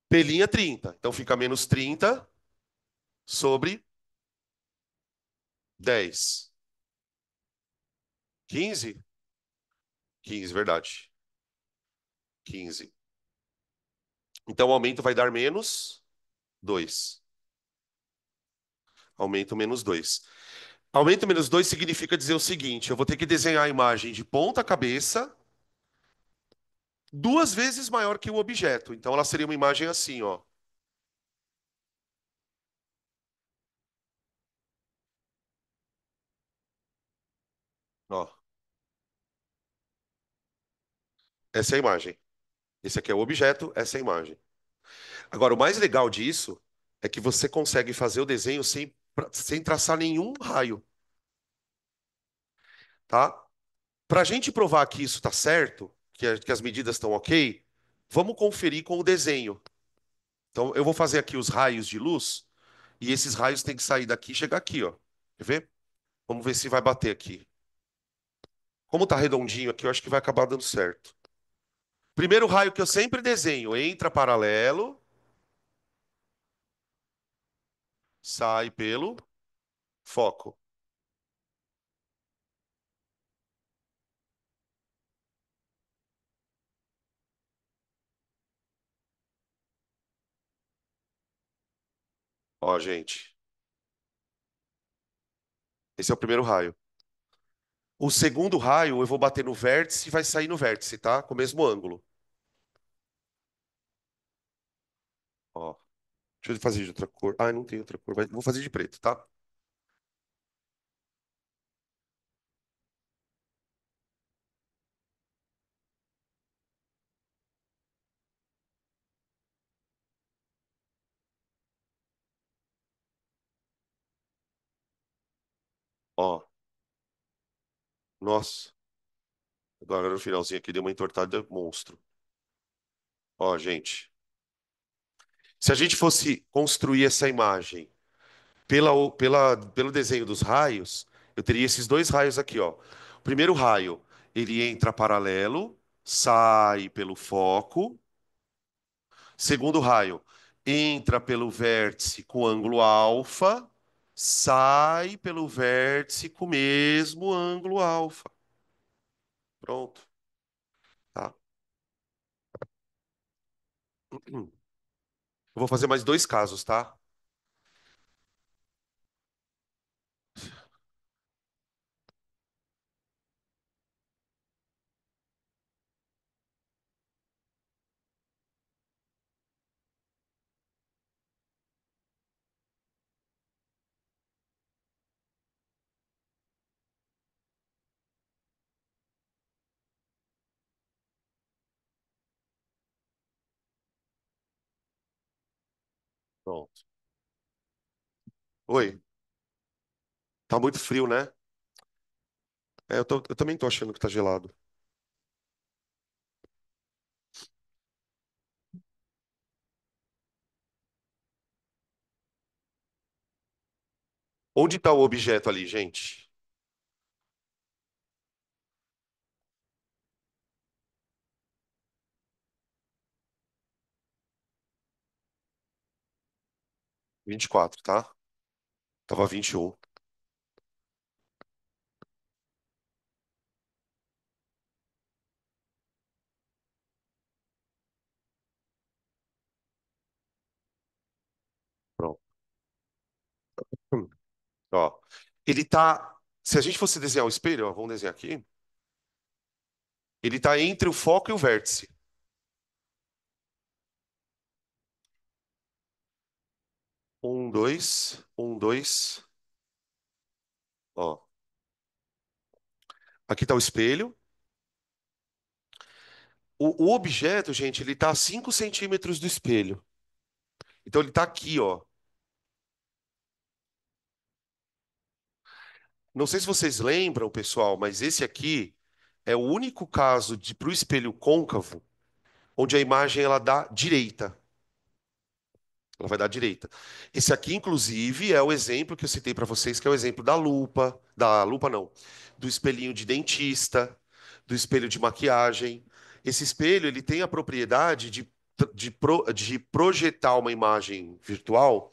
Pelinha 30. Então fica menos 30 sobre 10. 15? 15, verdade. 15. Então o aumento vai dar menos 2. Aumento menos 2. Aumento menos 2 significa dizer o seguinte: eu vou ter que desenhar a imagem de ponta cabeça duas vezes maior que o objeto. Então ela seria uma imagem assim, ó. Ó, essa é a imagem. Esse aqui é o objeto, essa é a imagem. Agora, o mais legal disso é que você consegue fazer o desenho sem traçar nenhum raio, tá? Para a gente provar que isso está certo, que as medidas estão ok, vamos conferir com o desenho. Então, eu vou fazer aqui os raios de luz e esses raios têm que sair daqui e chegar aqui, ó. Quer ver? Vamos ver se vai bater aqui. Como tá redondinho aqui, eu acho que vai acabar dando certo. Primeiro raio que eu sempre desenho, entra paralelo, sai pelo foco. Ó, gente, esse é o primeiro raio. O segundo raio eu vou bater no vértice e vai sair no vértice, tá? Com o mesmo ângulo. Ó, deixa eu fazer de outra cor. Ah, não tem outra cor. Vou fazer de preto, tá? Ó, nossa. Agora no finalzinho aqui deu uma entortada monstro. Ó, gente. Se a gente fosse construir essa imagem pelo desenho dos raios, eu teria esses dois raios aqui, ó. O primeiro raio, ele entra paralelo, sai pelo foco. Segundo raio, entra pelo vértice com ângulo alfa, sai pelo vértice com o mesmo ângulo alfa. Pronto, tá? Eu vou fazer mais dois casos, tá? Pronto. Oi, tá muito frio, né? É, eu também tô achando que tá gelado. Onde tá o objeto ali, gente? 24, tá? Tava 21. Pronto. Hum. Ó, ele tá. Se a gente fosse desenhar o espelho, ó, vamos desenhar aqui. Ele tá entre o foco e o vértice. Um, dois. Ó, aqui tá o espelho. O objeto, gente, ele tá a 5 centímetros do espelho. Então ele tá aqui, ó. Não sei se vocês lembram, pessoal, mas esse aqui é o único caso de para o espelho côncavo onde a imagem ela dá direita. Ela vai dar direita. Esse aqui, inclusive, é o exemplo que eu citei para vocês, que é o exemplo da lupa não, do espelhinho de dentista, do espelho de maquiagem. Esse espelho ele tem a propriedade de projetar uma imagem virtual,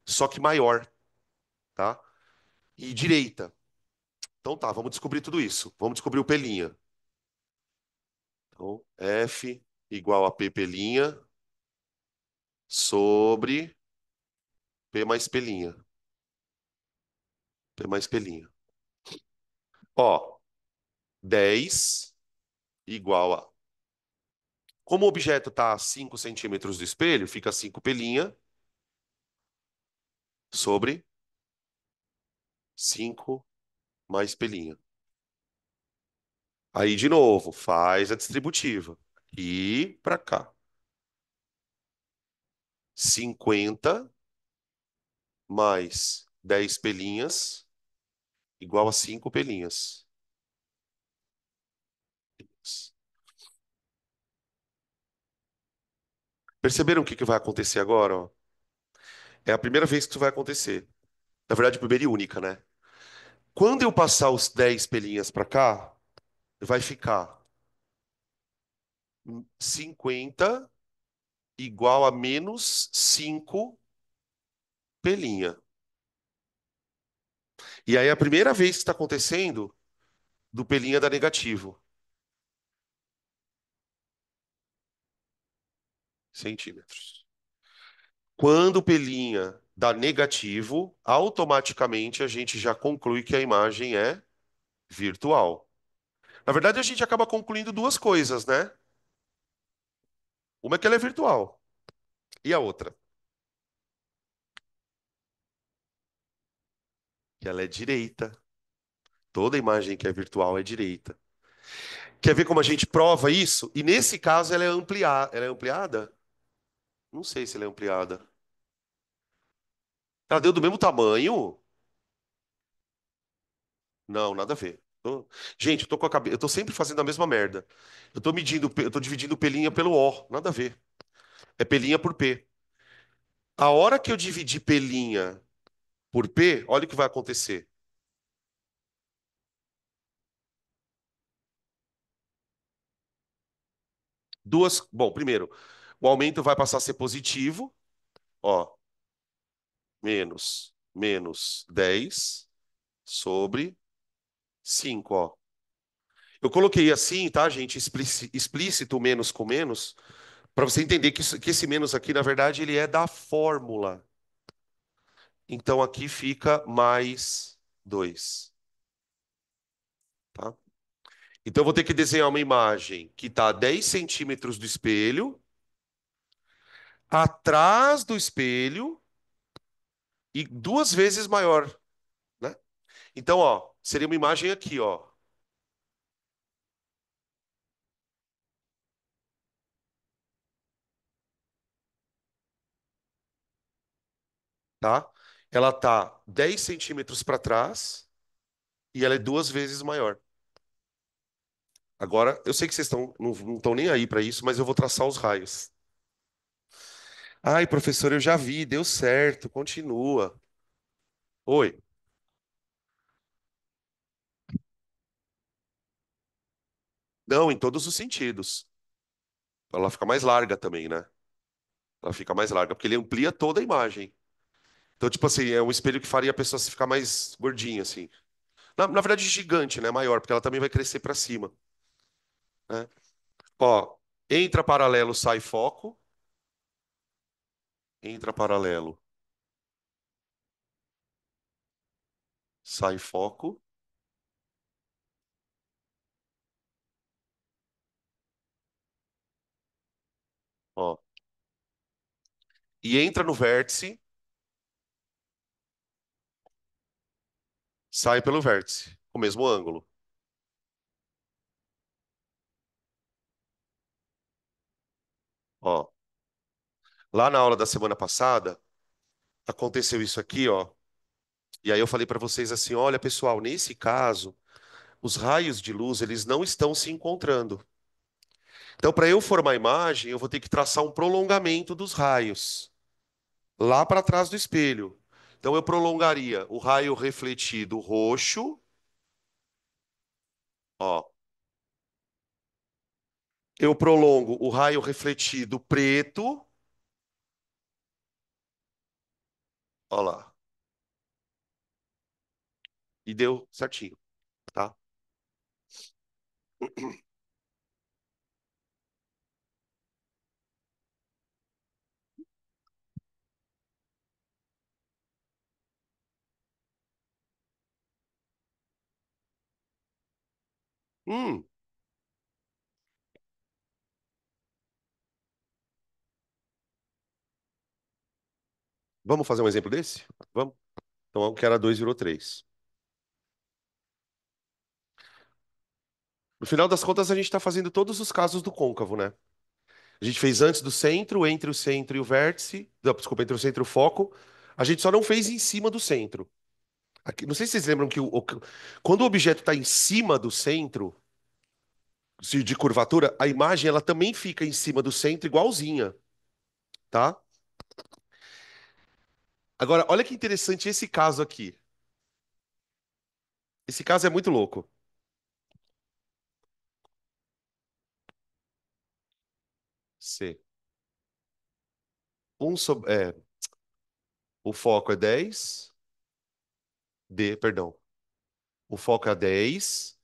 só que maior, tá? E direita. Então tá, vamos descobrir tudo isso. Vamos descobrir o pelinha. Então, F igual a P pelinha sobre P mais pelinha. P mais pelinha. Ó, 10 igual a... Como o objeto está a 5 centímetros do espelho, fica 5 pelinha sobre 5 mais pelinha. Aí, de novo, faz a distributiva. Aqui para cá. 50 mais 10 pelinhas igual a 5 pelinhas. Perceberam o que que vai acontecer agora? Ó? É a primeira vez que isso vai acontecer. Na verdade, a primeira e única, né? Quando eu passar os 10 pelinhas para cá, vai ficar 50 igual a menos 5 pelinha. E aí é a primeira vez que está acontecendo do pelinha dar negativo. Centímetros. Quando o pelinha dá negativo, automaticamente a gente já conclui que a imagem é virtual. Na verdade, a gente acaba concluindo duas coisas, né? Uma é que ela é virtual. E a outra? Que ela é direita. Toda imagem que é virtual é direita. Quer ver como a gente prova isso? E nesse caso ela é ampliada. Ela é ampliada? Não sei se ela é ampliada. Ela deu do mesmo tamanho? Não, nada a ver. Gente, eu tô com a cabeça. Eu tô sempre fazendo a mesma merda. Eu tô dividindo pelinha pelo O. Nada a ver. É pelinha por P. A hora que eu dividir pelinha por P, olha o que vai acontecer. Duas. Bom, primeiro, o aumento vai passar a ser positivo. Ó, menos 10 sobre 5, ó. Eu coloquei assim, tá, gente? Explícito menos com menos, para você entender que esse menos aqui, na verdade, ele é da fórmula. Então aqui fica mais 2, tá? Então eu vou ter que desenhar uma imagem que está a 10 centímetros do espelho, atrás do espelho e duas vezes maior, né? Então, ó, seria uma imagem aqui, ó, tá? Ela tá 10 centímetros para trás e ela é duas vezes maior. Agora, eu sei que vocês não estão nem aí para isso, mas eu vou traçar os raios. Ai, professor, eu já vi, deu certo, continua. Oi. Não, em todos os sentidos. Ela fica mais larga também, né? Ela fica mais larga, porque ele amplia toda a imagem. Então, tipo assim, é um espelho que faria a pessoa se ficar mais gordinha, assim. Na verdade, gigante, né? Maior, porque ela também vai crescer para cima, né? Ó, entra paralelo, sai foco. Entra paralelo, sai foco. Ó. E entra no vértice, sai pelo vértice, com o mesmo ângulo. Ó. Lá na aula da semana passada, aconteceu isso aqui, ó. E aí eu falei para vocês assim, olha, pessoal, nesse caso, os raios de luz, eles não estão se encontrando. Então, para eu formar a imagem, eu vou ter que traçar um prolongamento dos raios, lá para trás do espelho. Então, eu prolongaria o raio refletido roxo, ó, Eu prolongo o raio refletido preto. Olha lá. E deu certinho, tá? Hum, vamos fazer um exemplo desse? Vamos? Então, o que era 2 virou 3. No final das contas, a gente está fazendo todos os casos do côncavo, né? A gente fez antes do centro, entre o centro e o vértice. Não, desculpa, entre o centro e o foco. A gente só não fez em cima do centro. Não sei se vocês lembram que quando o objeto está em cima do centro de curvatura, a imagem ela também fica em cima do centro igualzinha, tá? Agora, olha que interessante esse caso aqui. Esse caso é muito louco. C. O foco é 10. D, perdão. O foco é 10.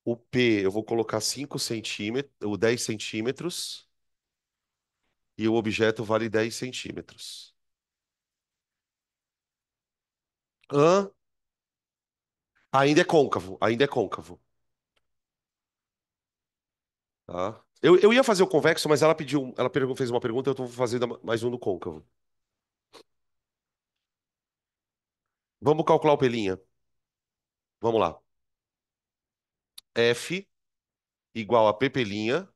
O P, eu vou colocar 5 centímetros, ou 10 centímetros. E o objeto vale 10 centímetros. Hã? Ainda é côncavo, ainda é côncavo. Tá? Eu ia fazer o convexo, mas ela pediu, fez uma pergunta, eu estou fazendo mais um do côncavo. Vamos calcular o pelinha. Vamos lá. F igual a P pelinha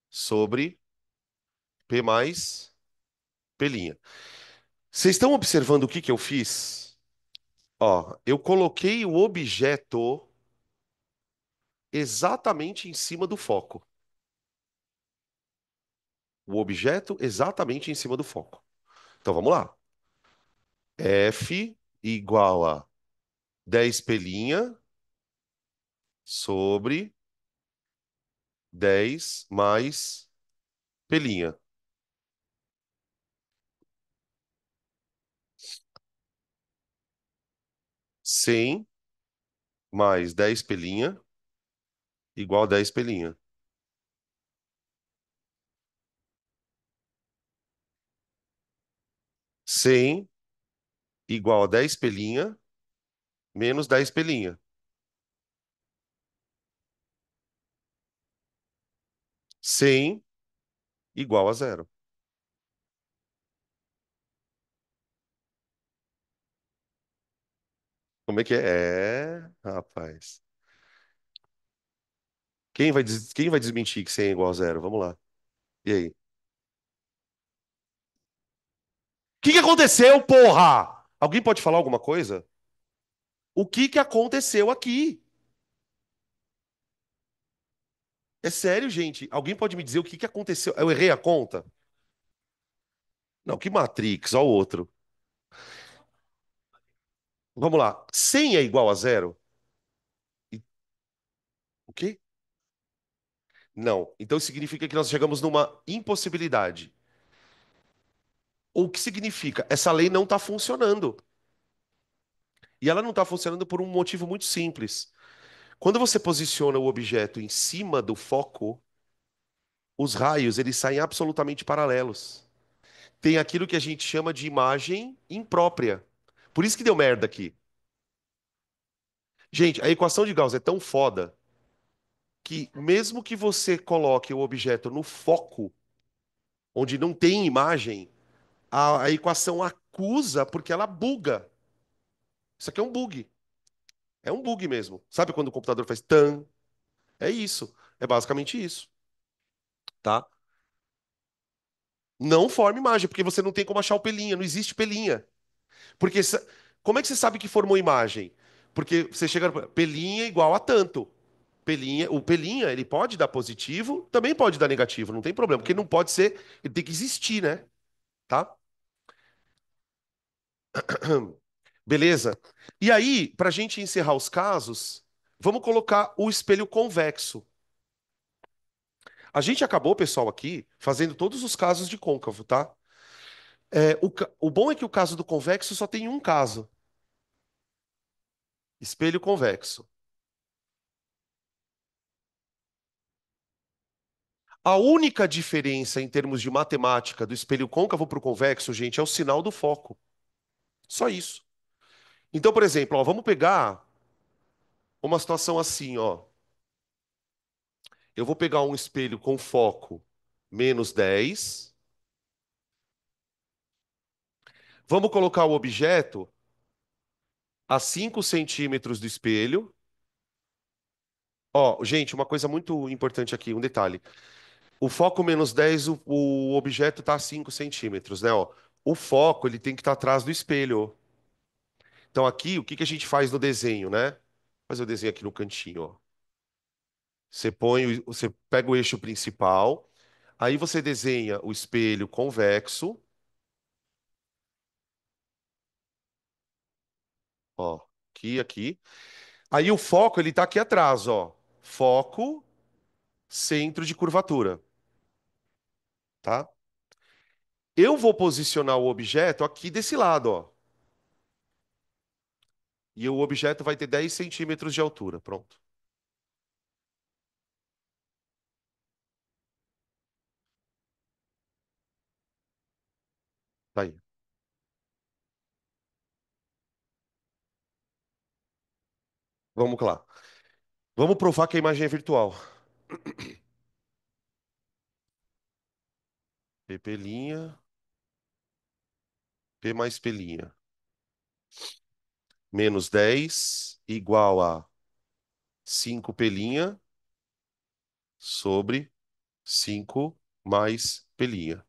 sobre P mais pelinha. Vocês estão observando o que que eu fiz? Ó, eu coloquei o objeto exatamente em cima do foco. O objeto exatamente em cima do foco. Então vamos lá. F igual a 10 pelinha sobre 10 mais pelinha. 100 mais 10 pelinha igual a 10 pelinha. 100 igual a 10 pelinha menos 10 pelinha. 100 igual a zero. Como é que é? É, rapaz. Quem vai desmentir que 100 é igual a zero? Vamos lá. E aí? O que aconteceu, porra? Alguém pode falar alguma coisa? O que que aconteceu aqui? É sério, gente? Alguém pode me dizer o que que aconteceu? Eu errei a conta? Não, que Matrix, ó o outro. Vamos lá. 100 é igual a zero? E- O quê? Não. Então significa que nós chegamos numa impossibilidade. O que significa? Essa lei não está funcionando. E ela não está funcionando por um motivo muito simples. Quando você posiciona o objeto em cima do foco, os raios eles saem absolutamente paralelos. Tem aquilo que a gente chama de imagem imprópria. Por isso que deu merda aqui. Gente, a equação de Gauss é tão foda que mesmo que você coloque o objeto no foco, onde não tem imagem, a equação acusa porque ela buga. Isso aqui é um bug. É um bug mesmo. Sabe quando o computador faz tan? É isso. É basicamente isso, tá? Não forma imagem, porque você não tem como achar o pelinha, não existe pelinha. Porque como é que você sabe que formou imagem? Porque você chega, pelinha igual a tanto. Pelinha, o pelinha, ele pode dar positivo, também pode dar negativo, não tem problema, porque não pode ser, ele tem que existir, né? Tá? Beleza? E aí, para a gente encerrar os casos, vamos colocar o espelho convexo. A gente acabou, pessoal, aqui fazendo todos os casos de côncavo, tá? O bom é que o caso do convexo só tem um caso: espelho convexo. A única diferença em termos de matemática do espelho côncavo para o convexo, gente, é o sinal do foco. Só isso. Então, por exemplo, ó, vamos pegar uma situação assim, ó. Eu vou pegar um espelho com foco -10. Vamos colocar o objeto a 5 centímetros do espelho. Ó, gente, uma coisa muito importante aqui, um detalhe. O foco -10, o objeto está a 5 centímetros, né? Ó. O foco, ele tem que estar atrás do espelho. Então aqui, o que que a gente faz no desenho, né? Vou fazer o desenho aqui no cantinho, ó. Você pega o eixo principal, aí você desenha o espelho convexo, ó, aqui. Aí o foco, ele tá aqui atrás, ó. Foco, centro de curvatura, tá? Eu vou posicionar o objeto aqui desse lado, ó. E o objeto vai ter 10 centímetros de altura. Pronto. Tá aí. Vamos lá. Vamos provar que a imagem é virtual. P pelinha, P mais pelinha. -10 igual a 5 pelinha sobre 5 mais pelinha.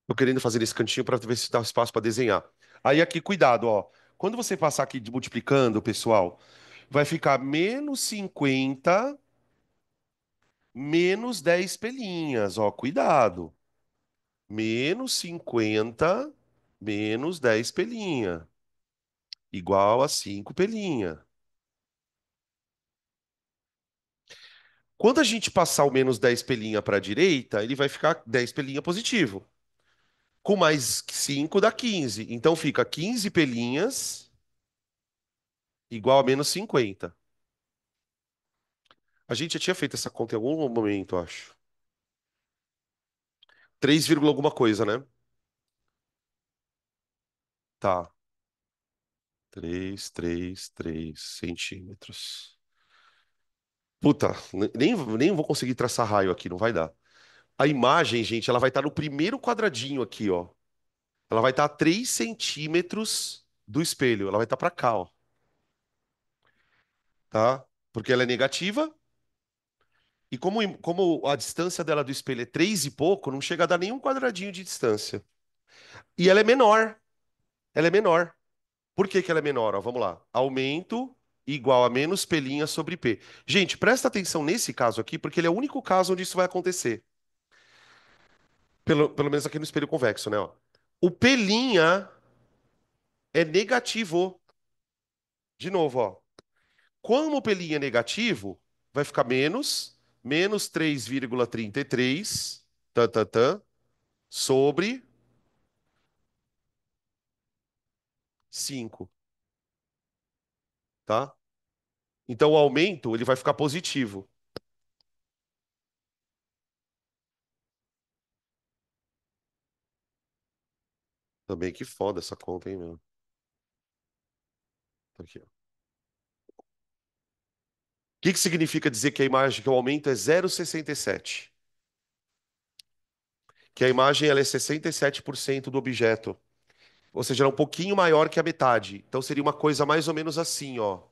Tô querendo fazer esse cantinho para ver se dá espaço para desenhar. Aí aqui, cuidado, ó. Quando você passar aqui multiplicando, pessoal, vai ficar -50 -10 pelinhas, ó. Cuidado. -50 -10 pelinha. Igual a 5 pelinha. Quando a gente passar o -10 pelinha para a direita, ele vai ficar 10 pelinha positivo. Com mais 5 dá 15. Então fica 15 pelinhas igual a -50. A gente já tinha feito essa conta em algum momento, acho. 3, alguma coisa, né? Tá. 3 centímetros. Puta, nem vou conseguir traçar raio aqui, não vai dar. A imagem, gente, ela vai estar no primeiro quadradinho aqui, ó. Ela vai estar a 3 centímetros do espelho. Ela vai estar para cá, ó. Tá? Porque ela é negativa. E como a distância dela do espelho é 3 e pouco, não chega a dar nenhum quadradinho de distância. E ela é menor. Ela é menor. Por que que ela é menor? Ó, vamos lá. Aumento igual a menos pelinha sobre P. Gente, presta atenção nesse caso aqui, porque ele é o único caso onde isso vai acontecer. Pelo menos aqui no espelho convexo, né? Ó. O pelinha é negativo. De novo, ó. Como o pelinha é negativo, vai ficar menos 3,33 tan, tan, tan, sobre 5, tá? Então o aumento ele vai ficar positivo. Também que foda essa conta, hein, meu? Tá aqui, ó. O que que significa dizer que a imagem, que o aumento é 0,67? Que a imagem ela é 67% do objeto. Ou seja, ela é um pouquinho maior que a metade. Então seria uma coisa mais ou menos assim, ó.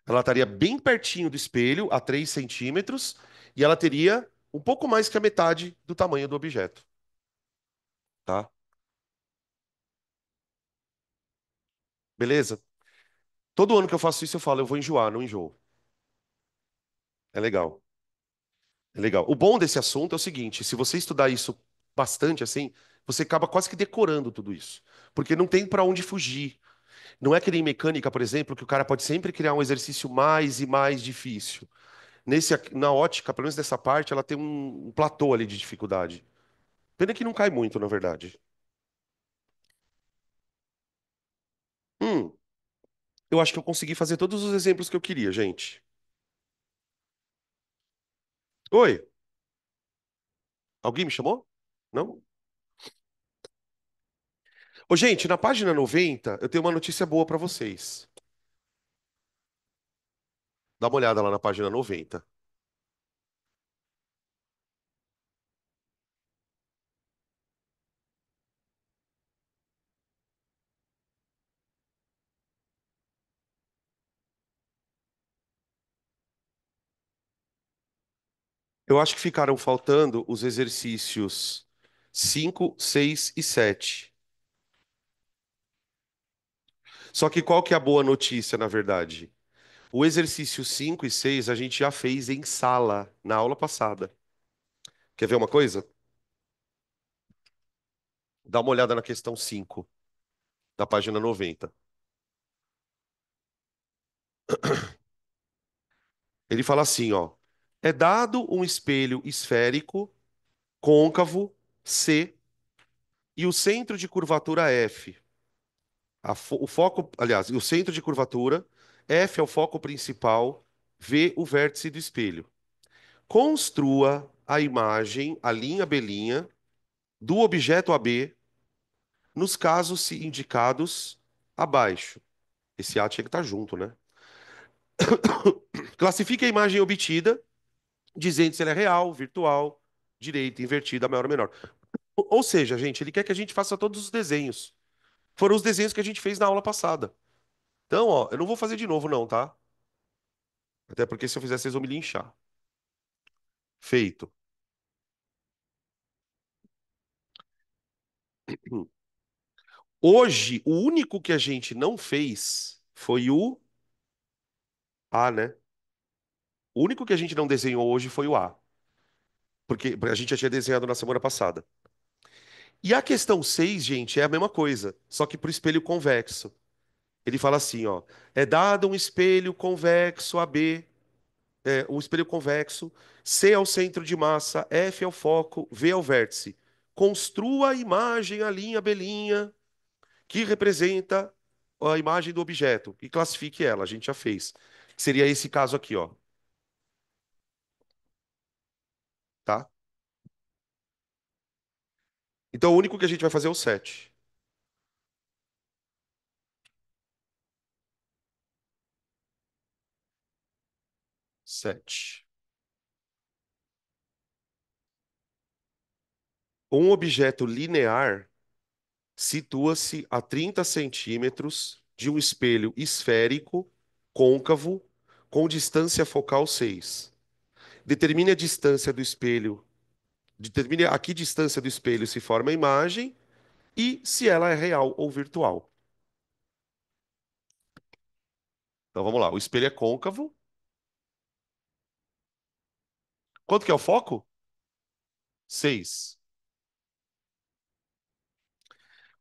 Ela estaria bem pertinho do espelho, a 3 centímetros, e ela teria um pouco mais que a metade do tamanho do objeto, tá? Beleza? Todo ano que eu faço isso, eu falo, eu vou enjoar, não enjoo. É legal. É legal. O bom desse assunto é o seguinte: se você estudar isso bastante assim, Você acaba quase que decorando tudo isso, porque não tem para onde fugir. Não é que nem mecânica, por exemplo, que o cara pode sempre criar um exercício mais e mais difícil. Na ótica, pelo menos nessa parte, ela tem um platô ali de dificuldade. Pena que não cai muito, na verdade. Hum, eu acho que eu consegui fazer todos os exemplos que eu queria, gente. Oi, alguém me chamou? Não? Ô, gente, na página 90, eu tenho uma notícia boa pra vocês. Dá uma olhada lá na página 90. Eu acho que ficaram faltando os exercícios 5, 6 e 7. Só que qual que é a boa notícia, na verdade? O exercício 5 e 6 a gente já fez em sala, na aula passada. Quer ver uma coisa? Dá uma olhada na questão 5 da página 90. Ele fala assim, ó: é dado um espelho esférico côncavo C e o centro de curvatura F. O foco, aliás, o centro de curvatura, F é o foco principal, V o vértice do espelho. Construa a imagem, a linha B', do objeto AB nos casos indicados abaixo. Esse A tinha que estar junto, né? Classifique a imagem obtida, dizendo se ela é real, virtual, direita, invertida, maior ou menor. Ou seja, gente, ele quer que a gente faça todos os desenhos. Foram os desenhos que a gente fez na aula passada. Então, ó, eu não vou fazer de novo, não, tá? Até porque se eu fizer, vocês vão me linchar. Feito. Hoje, o único que a gente não fez foi o A, né? O único que a gente não desenhou hoje foi o A. Porque a gente já tinha desenhado na semana passada. E a questão 6, gente, é a mesma coisa, só que para o espelho convexo. Ele fala assim, ó: é dado um espelho convexo AB, um espelho convexo, C é o centro de massa, F é o foco, V é o vértice. Construa a imagem, a linha B', que representa a imagem do objeto e classifique ela. A gente já fez. Seria esse caso aqui, ó, tá? Então o único que a gente vai fazer é o 7. 7. Um objeto linear situa-se a 30 centímetros de um espelho esférico côncavo com distância focal 6. Determine a distância do espelho, determine a que distância do espelho se forma a imagem e se ela é real ou virtual. Então vamos lá, o espelho é côncavo. Quanto que é o foco? 6.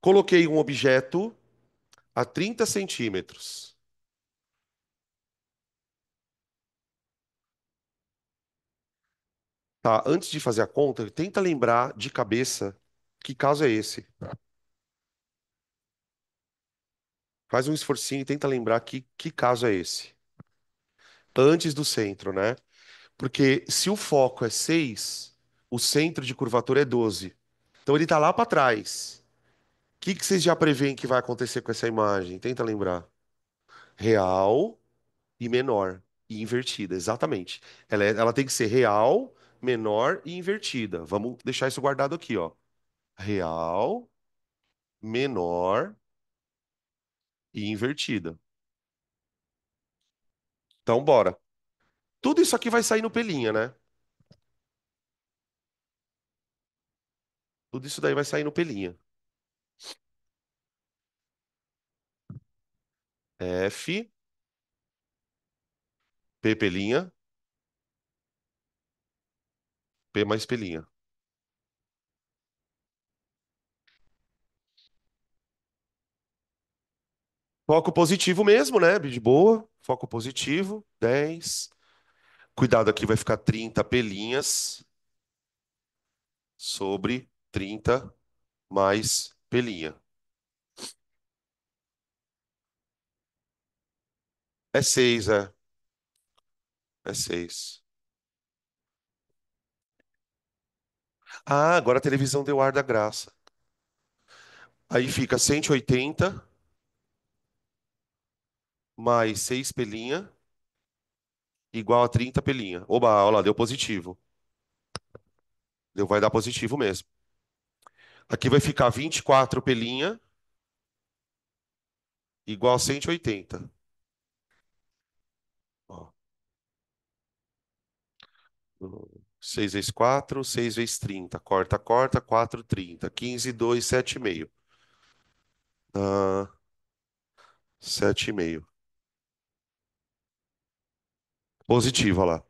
Coloquei um objeto a 30 centímetros. Tá, antes de fazer a conta, tenta lembrar de cabeça que caso é esse. Faz um esforcinho e tenta lembrar que caso é esse. Antes do centro, né? Porque se o foco é 6, o centro de curvatura é 12. Então ele está lá para trás. O que vocês já preveem que vai acontecer com essa imagem? Tenta lembrar. Real e menor. E invertida, exatamente. Ela tem que ser real, menor e invertida. Vamos deixar isso guardado aqui, ó. Real, menor e invertida. Então, bora. Tudo isso aqui vai sair no pelinha, né? Tudo isso daí vai sair no pelinha. F, P pelinha, P mais pelinha. Foco positivo mesmo, né? De boa. Foco positivo. 10. Cuidado aqui, vai ficar 30 pelinhas sobre 30 mais pelinha. É 6, é. É 6. Ah, agora a televisão deu ar da graça. Aí fica 180 mais 6 pelinha igual a 30 pelinha. Oba, olha lá, deu positivo. Deu, vai dar positivo mesmo. Aqui vai ficar 24 pelinha igual a 180. Ó, 6 vezes 4, 6 vezes 30. Corta, corta, 4, 30. 15, 2, 7,5. Ah, 7,5. Positivo, olha lá.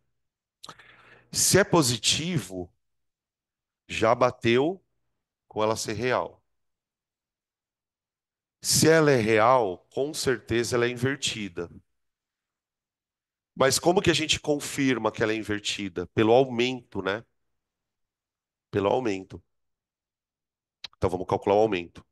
Se é positivo, já bateu com ela ser real. Se ela é real, com certeza ela é invertida. Mas como que a gente confirma que ela é invertida? Pelo aumento, né? Pelo aumento. Então vamos calcular o aumento.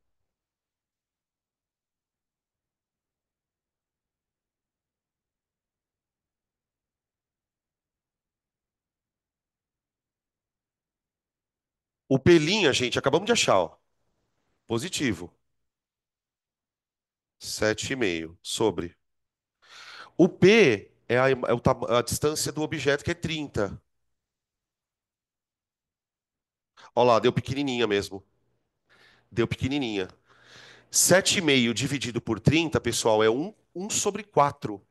O pelinha, gente, acabamos de achar, ó. Positivo. 7,5 sobre. O P é a distância do objeto, que é 30. Olha lá, deu pequenininha mesmo. Deu pequenininha. 7,5 dividido por 30, pessoal, é um sobre 4.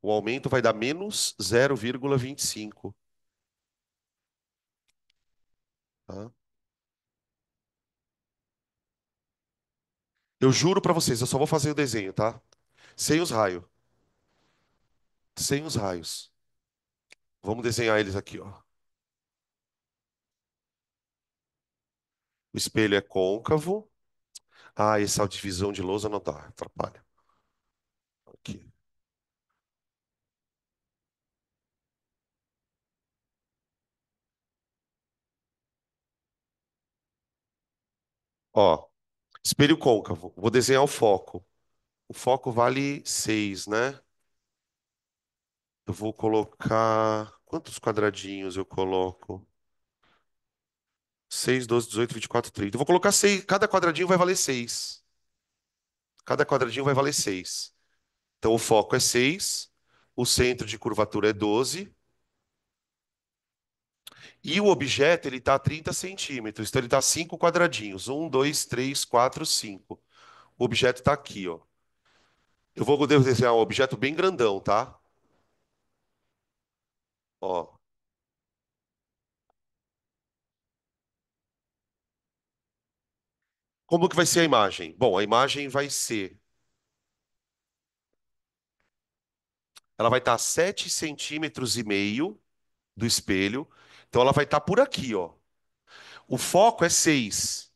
O aumento vai dar menos 0,25. Tá? Eu juro pra vocês, eu só vou fazer o desenho, tá? Sem os raios. Sem os raios. Vamos desenhar eles aqui, ó. O espelho é côncavo. Ah, essa divisão de lousa não dá, atrapalha. Aqui. Ó, espelho côncavo. Vou desenhar o foco. O foco vale 6, né? Eu vou colocar. Quantos quadradinhos eu coloco? 6, 12, 18, 24, 30. Eu vou colocar 6. Cada quadradinho vai valer 6. Cada quadradinho vai valer 6. Então o foco é 6. O centro de curvatura é 12. E o objeto, ele está a 30 centímetros. Então ele está 5 quadradinhos. Um, 2, 3, 4, 5. O objeto está aqui, ó. Eu vou desenhar um objeto bem grandão, tá? Ó. Como que vai ser a imagem? Bom, a imagem vai ser. Ela vai estar a 7,5 centímetros do espelho. Então ela vai estar por aqui, ó. O foco é 6.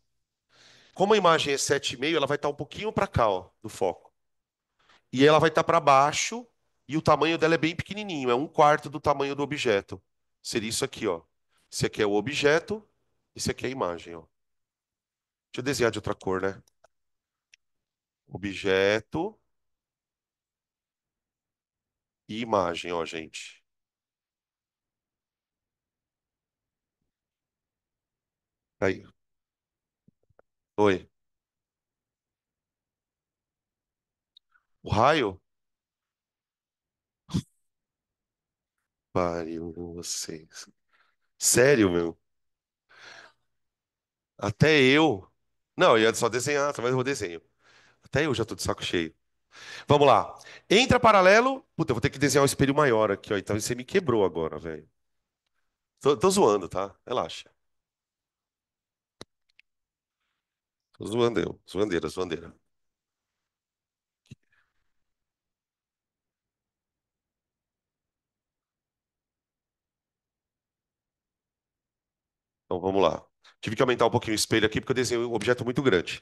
Como a imagem é 7,5, ela vai estar um pouquinho para cá, ó, do foco. E ela vai estar para baixo e o tamanho dela é bem pequenininho, é um quarto do tamanho do objeto. Seria isso aqui, ó. Esse aqui é o objeto, esse aqui é a imagem, ó. Deixa eu desenhar de outra cor, né? Objeto e imagem, ó, gente. Aí. Oi. O raio? Pariu vocês. Sério, meu? Até eu. Não, eu ia só desenhar, mas eu vou desenho. Até eu já tô de saco cheio. Vamos lá. Entra paralelo. Puta, eu vou ter que desenhar um espelho maior aqui, ó. Então você me quebrou agora, velho. Tô zoando, tá? Relaxa. Tô zoando eu. Zoandeira, zoandeira. Então vamos lá. Tive que aumentar um pouquinho o espelho aqui porque eu desenhei um objeto muito grande.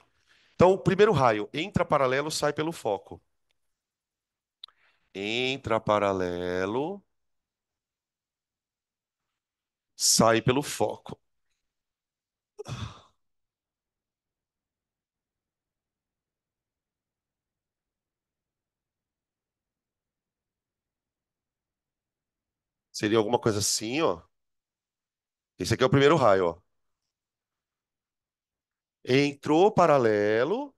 Então, o primeiro raio entra paralelo, sai pelo foco. Entra paralelo, sai pelo foco. Seria alguma coisa assim, ó. Esse aqui é o primeiro raio, ó. Entrou paralelo.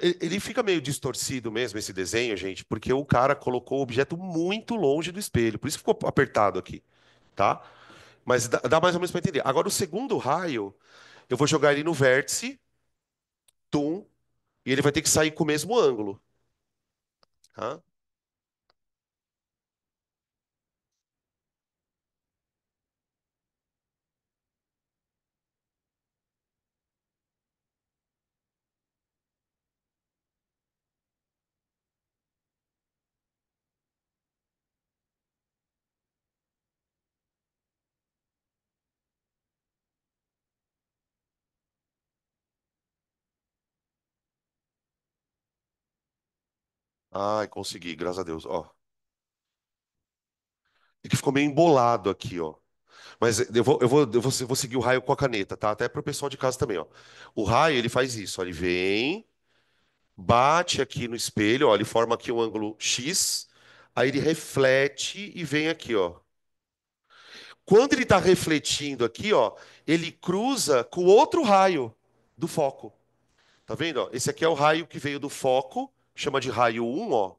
Ele fica meio distorcido mesmo, esse desenho, gente, porque o cara colocou o objeto muito longe do espelho. Por isso que ficou apertado aqui, tá? Mas dá mais ou menos para entender. Agora, o segundo raio, eu vou jogar ele no vértice, tum, e ele vai ter que sair com o mesmo ângulo, tá? Ai, consegui, graças a Deus. Ó, é que ficou meio embolado aqui, ó. Mas eu vou seguir o raio com a caneta, tá? Até para o pessoal de casa também, ó. O raio, ele faz isso, ó. Ele vem, bate aqui no espelho, ó. Ele forma aqui um ângulo X. Aí ele reflete e vem aqui, ó. Quando ele está refletindo aqui, ó, ele cruza com outro raio do foco. Tá vendo, ó? Esse aqui é o raio que veio do foco, chama de raio um, ó.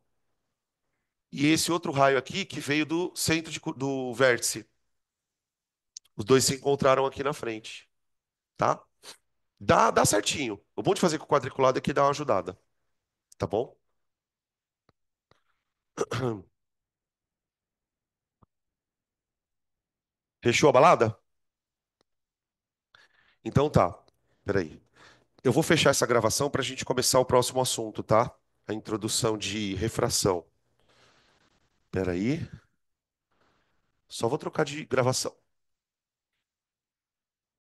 E esse outro raio aqui que veio do centro do vértice. Os dois se encontraram aqui na frente, tá? Dá certinho. O bom de fazer com o quadriculado é que dá uma ajudada, tá bom? Fechou a balada? Então tá. Peraí. Eu vou fechar essa gravação para a gente começar o próximo assunto, tá? A introdução de refração. Peraí. Só vou trocar de gravação.